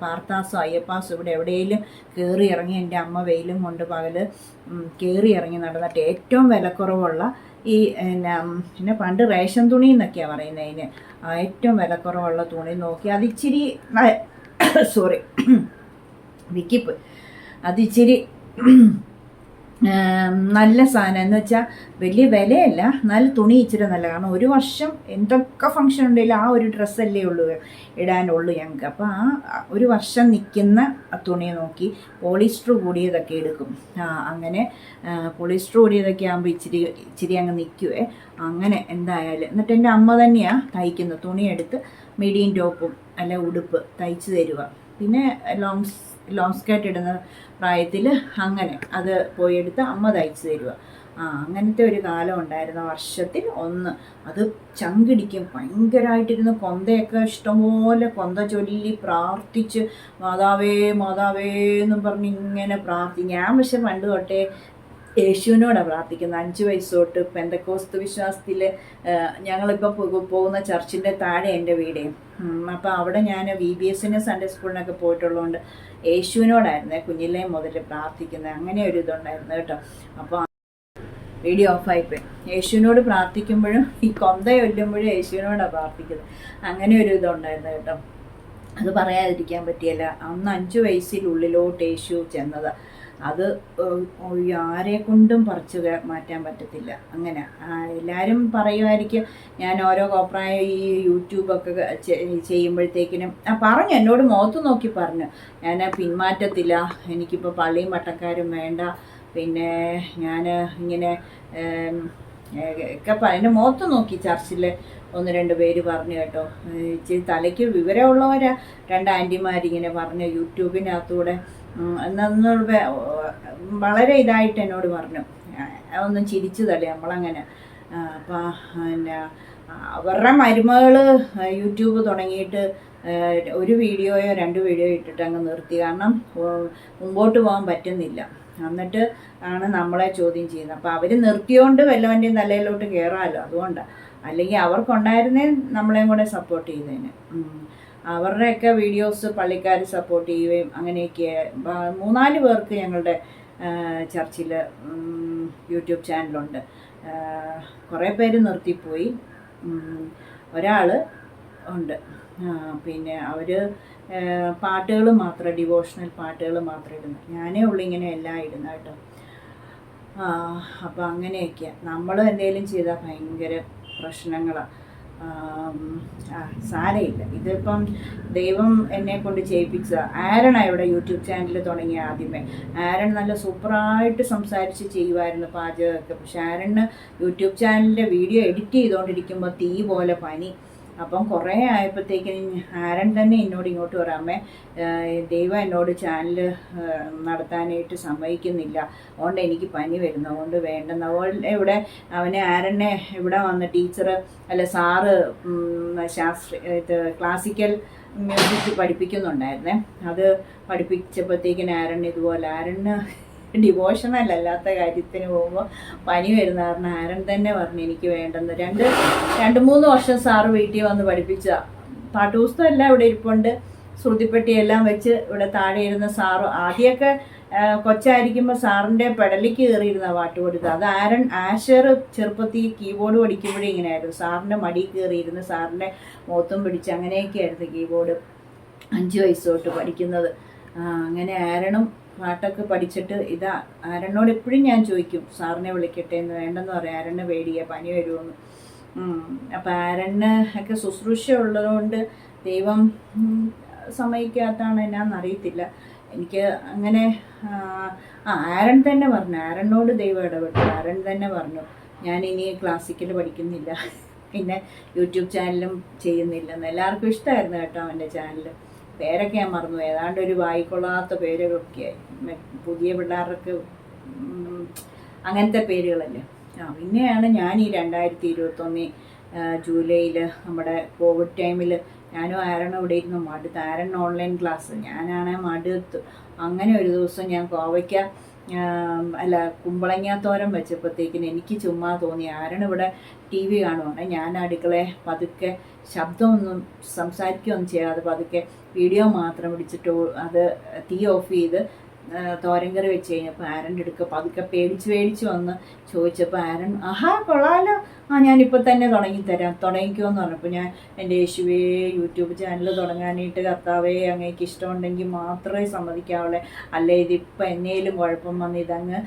പാർത്താസോ അയ്യപ്പാസോ ഇവിടെ എവിടെയെങ്കിലും കയറി ഇറങ്ങി എൻ്റെ അമ്മ വെയിലും കൊണ്ട് പകൽ കയറി ഇറങ്ങി നടന്നിട്ട് ഏറ്റവും വിലക്കുറവുള്ള ഈ പിന്നെ പണ്ട് റേഷൻ തുണി എന്നൊക്കെയാണ് പറയുന്നതിന്, ഏറ്റവും വിലക്കുറവുള്ള തുണി നോക്കി അതിച്ചിരി വിക്കിപ്പ് അതിച്ചിരി നല്ല സാധനം എന്ന് വെച്ചാൽ വലിയ വിലയല്ല, നല്ല തുണി ഇച്ചിരി നല്ല. കാരണം ഒരു വർഷം എന്തൊക്കെ ഫങ്ഷൻ ഉണ്ടെങ്കിലും ആ ഒരു ഡ്രസ്സല്ലേ ഉള്ളൂ ഇടാനുള്ളൂ ഞങ്ങൾക്ക്. അപ്പോൾ ആ ഒരു വർഷം നിൽക്കുന്ന തുണി നോക്കി പോളിസ്റ്റർ കൂടിയതൊക്കെ എടുക്കും. അങ്ങനെ പോളിസ്റ്റർ കൂടിയതൊക്കെ ആകുമ്പോൾ ഇച്ചിരി അങ്ങ് നിൽക്കുവേ. അങ്ങനെ എന്തായാലും എന്നിട്ട് എൻ്റെ അമ്മ തന്നെയാണ് തയ്ക്കുന്നത്. തുണിയെടുത്ത് മിഡിയും ടോപ്പും അല്ല ഉടുപ്പ് തയ്ച്ച് തരുക. പിന്നെ ലോങ് സ്കേർട്ട് ഇടുന്ന പ്രായത്തിൽ അങ്ങനെ അത് പോയെടുത്ത് അമ്മ തയ്ച്ച് തരുക. അങ്ങനത്തെ ഒരു കാലം ഉണ്ടായിരുന്ന വർഷത്തിൽ ഒന്ന്. അത് ചങ്കിടിക്കും ഭയങ്കരമായിട്ടിരുന്ന്. കൊന്തയൊക്കെ ഇഷ്ടംപോലെ കൊന്ത ചൊല്ലി പ്രാർത്ഥിച്ച് മാതാവേ മാതാവേ എന്നും പറഞ്ഞ് ഇങ്ങനെ ഞാൻ പക്ഷെ പണ്ട് തൊട്ടേ യേശുവിനോടാണ് പ്രാർത്ഥിക്കുന്നത്. 5 വയസ്സ് തൊട്ട് പെന്തക്കോസ്ത് വിശ്വാസത്തിൽ ഞങ്ങളിപ്പോൾ പോകുന്ന ചർച്ചിൻ്റെ താഴെ എൻ്റെ വീടേ. അപ്പോൾ അവിടെ ഞാൻ VBS സൺഡേ സ്കൂളിനൊക്കെ പോയിട്ടുള്ളതുകൊണ്ട് യേശുവിനോടായിരുന്നേ കുഞ്ഞിലേ മുതൽ പ്രാർത്ഥിക്കുന്നത്. അങ്ങനെ ഒരു ഇതുണ്ടായിരുന്നു കേട്ടോ. അപ്പോൾ വീഡിയോ ഓഫായിപ്പോയി. യേശുവിനോട് പ്രാർത്ഥിക്കുമ്പോഴും ഈ കൊന്ത ചൊല്ലുമ്പോഴും യേശുവിനോടാണ് പ്രാർത്ഥിക്കുന്നത്. അങ്ങനെ ഒരു ഇതുണ്ടായിരുന്നു കേട്ടോ. അത് പറയാതിരിക്കാൻ പറ്റിയല്ല. അന്ന് 5 വയസ്സിനുള്ളിലോട്ട് യേശു ചെന്നത്. അത് ആരെ കൊണ്ടും പറിച്ച് മാറ്റാൻ പറ്റത്തില്ല. അങ്ങനെ എല്ലാവരും പറയുമായിരിക്കും. ഞാൻ ഓരോ കോപ്രായ ഈ യൂട്യൂബൊക്കെ ചെയ്യുമ്പോഴത്തേക്കിനും പറഞ്ഞു, എന്നോട് മുഖത്ത് നോക്കി പറഞ്ഞു, ഞാൻ പിന്മാറ്റത്തില്ല, എനിക്കിപ്പോൾ പള്ളിയും പട്ടക്കാരും വേണ്ട, പിന്നെ ഞാൻ ഇങ്ങനെ ഒക്കെ എൻ്റെ മുഖത്ത് നോക്കി ചർച്ചിൽ ഒന്ന് രണ്ട് പേര് പറഞ്ഞു കേട്ടോ. ഇച്ചിരി തലയ്ക്ക് വിവരമുള്ളവരാ 2 ആൻറ്റിമാരിങ്ങനെ പറഞ്ഞു യൂട്യൂബിനകത്തൂടെ എന്നുള്ള വളരെ ഇതായിട്ട് എന്നോട് പറഞ്ഞു. ഒന്നും ചിരിച്ചു തള്ളി നമ്മളങ്ങനെ. അപ്പം പിന്നെ അവരുടെ മരുമകൾ യൂട്യൂബ് തുടങ്ങിയിട്ട് ഒരു വീഡിയോയോ 2 വീഡിയോ ഇട്ടിട്ട് അങ്ങ് നിർത്തി. കാരണം മുമ്പോട്ട് പോകാൻ പറ്റുന്നില്ല. എന്നിട്ട് ആണ് നമ്മളെ ചോദ്യം ചെയ്യുന്നത്. അപ്പോൾ അവർ നിർത്തിയോണ്ട് വല്ലവൻ്റെയും തലയിലോട്ട് കയറാമല്ലോ, അതുകൊണ്ടാണ്. അല്ലെങ്കിൽ അവർക്കുണ്ടായിരുന്നേ നമ്മളെയും കൂടെ സപ്പോർട്ട് ചെയ്തേനെ. അവരുടെയൊക്കെ വീഡിയോസ് പള്ളിക്കാർ സപ്പോർട്ട് ചെയ്യുകയും അങ്ങനെയൊക്കെ 3-4 പേർക്ക് ഞങ്ങളുടെ ചർച്ചിൽ യൂട്യൂബ് ചാനലുണ്ട്. കുറേ പേര് നിർത്തിപ്പോയി. ഒരാൾ ഉണ്ട്. പിന്നെ അവർ പാട്ടുകൾ മാത്രം, ഡിവോഷണൽ പാട്ടുകൾ മാത്രം ഇടുന്നു. ഞാനേ ഉള്ളൂ ഇങ്ങനെ എല്ലാം ഇടുന്ന കേട്ടോ. അപ്പം അങ്ങനെയൊക്കെയാണ്. നമ്മൾ എന്തെങ്കിലും ചെയ്താൽ ഭയങ്കര പ്രശ്നങ്ങളാണ്. സാരമില്ല. ഇതിപ്പം ദൈവം എന്നെ കൊണ്ട് ചെയ്യിപ്പിച്ച ആരനാണ് ഇവിടെ യൂട്യൂബ് ചാനൽ തുടങ്ങിയ ആദ്യമേ. ആരൺ നല്ല സൂപ്പറായിട്ട് സംസാരിച്ച് ചെയ്യുമായിരുന്നു പാചകമൊക്കെ. പക്ഷെ ആരണ് യൂട്യൂബ് ചാനലിൻ്റെ വീഡിയോ എഡിറ്റ് ചെയ്തുകൊണ്ടിരിക്കുമ്പോൾ തീ പോലെ പനി. അപ്പം കുറേ ആയപ്പോഴത്തേക്കും ആരൻ തന്നെ എന്നോട് ഇങ്ങോട്ട് പറയാമേ, ദൈവം എന്നോട് ചാനൽ നടത്താനായിട്ട് സമ്മതിക്കുന്നില്ല, അതുകൊണ്ട് എനിക്ക് പനി വരുന്നു, അതുകൊണ്ട് വേണ്ടെന്ന്. അതുപോലെ ഇവിടെ അവനെ ആരനെ ഇവിടെ വന്ന് ടീച്ചർ അല്ല സാറ് ക്ലാസിക്കൽ മ്യൂസിക് പഠിപ്പിക്കുന്നുണ്ടായിരുന്നേ. അത് പഠിപ്പിച്ചപ്പോഴത്തേക്കിന് ആരൻ ഇതുപോലെ ആരന് ഡിവോഷണൽ അല്ലാത്ത കാര്യത്തിന് പോകുമ്പോൾ പനി വരുന്ന കാരണം ആരൻ തന്നെ പറഞ്ഞു എനിക്ക് വേണ്ടെന്ന്. 2-3 വർഷം സാറ് വീട്ടിൽ വന്ന് പഠിപ്പിച്ച പാട്ടുപുസ്തകമെല്ലാം ഇവിടെ ഇരിപ്പുണ്ട്. ശ്രുതിപ്പെട്ടിയെല്ലാം വെച്ച് ഇവിടെ താഴെ ഇരുന്ന സാറ് ആദ്യമൊക്കെ കൊച്ചായിരിക്കുമ്പോൾ സാറിൻ്റെ പെടലിക്ക് കയറിയിരുന്ന പാട്ട് കൊടുത്തത്. അത് ആഷർ ചെറുപ്പത്തിൽ കീബോർഡ് പഠിക്കുമ്പോഴേ ഇങ്ങനെയായിരുന്നു. സാറിൻ്റെ മടി കയറിയിരുന്ന് സാറിൻ്റെ മുഖത്തും പിടിച്ച് അങ്ങനെയൊക്കെയായിരുന്നു കീബോർഡ് 5 വയസ്സ് തൊട്ട് പഠിക്കുന്നത്. അങ്ങനെ ആരണം പാട്ടൊക്കെ പഠിച്ചിട്ട് ഇതാ ആരനോട് എപ്പോഴും ഞാൻ ചോദിക്കും സാറിനെ വിളിക്കട്ടെ എന്ന്. വേണ്ടെന്ന് പറയാം, ആരനെ പേടിയ പനി വരുമെന്ന്. അപ്പം ആരന് ഒക്കെ ശുശ്രൂഷ ഉള്ളതുകൊണ്ട് ദൈവം സമ്മതിക്കാത്തതാണ് എന്നാന്നറിയത്തില്ല എനിക്ക്. അങ്ങനെ ആരൻ തന്നെ പറഞ്ഞു, ആരനോട് ദൈവം ഇടപെട്ടു. ആരൻ തന്നെ പറഞ്ഞു ഞാൻ ഇനി ക്ലാസിക്കൽ പഠിക്കുന്നില്ല, പിന്നെ യൂട്യൂബ് ചാനലും ചെയ്യുന്നില്ലെന്ന്. എല്ലാവർക്കും ഇഷ്ടമായിരുന്നു കേട്ടോ അവൻ്റെ ചാനൽ. പേരൊക്കെ ഞാൻ മറന്നു, ഏതാണ്ട് ഒരു വായിക്കൊള്ളാത്ത പേരുകളൊക്കെയായി. പുതിയ പിള്ളേർക്ക് അങ്ങനത്തെ പേരുകളല്ലേ. പിന്നെയാണ് ഞാൻ ഈ 2021 ജൂലൈയിൽ നമ്മുടെ കോവിഡ് ടൈമിൽ ഞാനും ആരണം ഇവിടെ ഇരുന്ന് മടുത്ത്. ആരൻ ഓൺലൈൻ ക്ലാസ്, ഞാനാണെ മടുത്തു. അങ്ങനെ ഒരു ദിവസം ഞാൻ കുമ്പളങ്ങാത്തോരൻ വെച്ചപ്പോഴത്തേക്കിന് എനിക്ക് ചുമ്മാ തോന്നി ആരൻ ഇവിടെ TV കാണുവാണ്. ഞാൻ അടുക്കളയെ പതുക്കെ ശബ്ദമൊന്നും സംസാരിക്കുകയൊന്നും ചെയ്യാതെ പതുക്കെ വീഡിയോ മാത്രം പിടിച്ചിട്ട് അത് തീ ഓഫ് ചെയ്ത് തോരൻ കറി വെച്ച് കഴിഞ്ഞപ്പോൾ ആരൻ്റെ അടുക്ക പതുക്കെ പേടിച്ച് വന്ന് ചോദിച്ചപ്പോൾ ആരൻ കൊള്ളാലോ, ഞാനിപ്പോൾ തന്നെ തുടങ്ങിക്കുമെന്ന് പറഞ്ഞപ്പോൾ ഞാൻ എൻ്റെ യേശുവേ യൂട്യൂബ് ചാനൽ തുടങ്ങാനായിട്ട് കർത്താവേ അങ്ങേക്ക് ഇഷ്ടമുണ്ടെങ്കിൽ മാത്രമേ സമ്മതിക്കാവുള്ളേ, അല്ലേ ഇതിപ്പോൾ എന്നേലും കുഴപ്പം വന്ന് ഇതങ്ങ്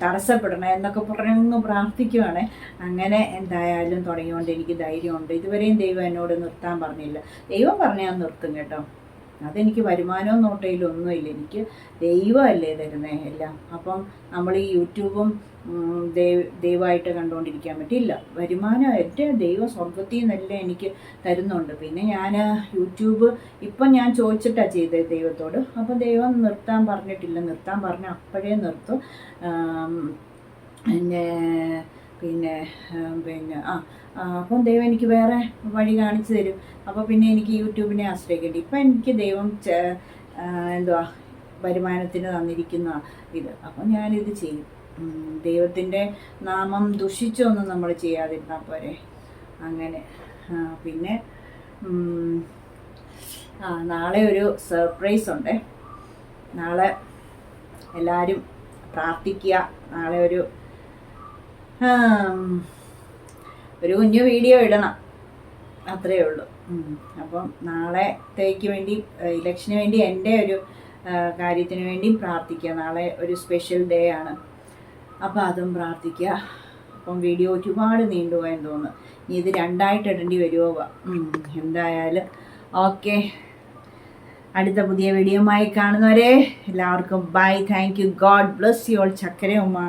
തടസ്സപ്പെടണം എന്നൊക്കെ പറഞ്ഞൊന്ന് പ്രാർത്ഥിക്കുവാണേ. അങ്ങനെ എന്തായാലും തുടങ്ങിയോണ്ട് എനിക്ക് ധൈര്യമുണ്ട്. ഇതുവരെയും ദൈവം എന്നോട് നിർത്താൻ പറഞ്ഞില്ല. ദൈവം പറഞ്ഞാൽ നിർത്തും കേട്ടോ. അതെനിക്ക് വരുമാനവും നോട്ടയിലും ഒന്നുമില്ല, എനിക്ക് ദൈവമല്ലേ തരുന്നേ എല്ലാം. അപ്പം നമ്മൾ ഈ യൂട്യൂബും ദൈവമായിട്ട് കണ്ടുകൊണ്ടിരിക്കാൻ പറ്റില്ല. വരുമാനം എൻ്റെ ദൈവം സ്വർഗത്തിൽ നിന്നെല്ലാം എനിക്ക് തരുന്നുണ്ട്. പിന്നെ ഞാൻ യൂട്യൂബ് ഇപ്പം ഞാൻ ചോദിച്ചിട്ടാണ് ചെയ്തത് ദൈവത്തോട്. അപ്പം ദൈവം നിർത്താൻ പറഞ്ഞിട്ടില്ല, നിർത്താൻ പറഞ്ഞാൽ അപ്പോഴേ നിർത്തും. പിന്നെ അപ്പം ദൈവം എനിക്ക് വേറെ വഴി കാണിച്ചു തരും. അപ്പോൾ പിന്നെ എനിക്ക് യൂട്യൂബിനെ ആശ്രയിക്കേണ്ടി. ഇപ്പം എനിക്ക് ദൈവം വരുമാനത്തിന് തന്നിരിക്കുന്ന ഇത്. അപ്പം ഞാനിത് ചെയ്യും. ദൈവത്തിൻ്റെ നാമം ദുഷിച്ചൊന്നും നമ്മൾ ചെയ്യാതിരുന്നാൽ പോരെ. അങ്ങനെ പിന്നെ നാളെ ഒരു സർപ്രൈസ് ഉണ്ടേ. നാളെ എല്ലാവരും പ്രാർത്ഥിക്കുക. നാളെ ഒരു കുഞ്ഞു വീഡിയോ ഇടണം, അത്രയേ ഉള്ളൂ. അപ്പം നാളത്തേക്ക് വേണ്ടി ഇലക്ഷന് വേണ്ടി എൻ്റെ ഒരു കാര്യത്തിന് വേണ്ടിയും പ്രാർത്ഥിക്കുക. നാളെ ഒരു സ്പെഷ്യൽ ഡേ ആണ്, അപ്പം അതും പ്രാർത്ഥിക്കുക. അപ്പം വീഡിയോ ഒരുപാട് നീണ്ടുപോയെന്ന് തോന്നുന്നു. ഇനി ഇത് 2ആയിട്ട് ഇടേണ്ടി വരുമോ? എന്തായാലും ഓക്കെ. അടുത്ത പുതിയ വീഡിയോയുമായി കാണുന്നവരെ എല്ലാവർക്കും bye. Thank you. God bless you all. ചക്കര ഉമ്മ.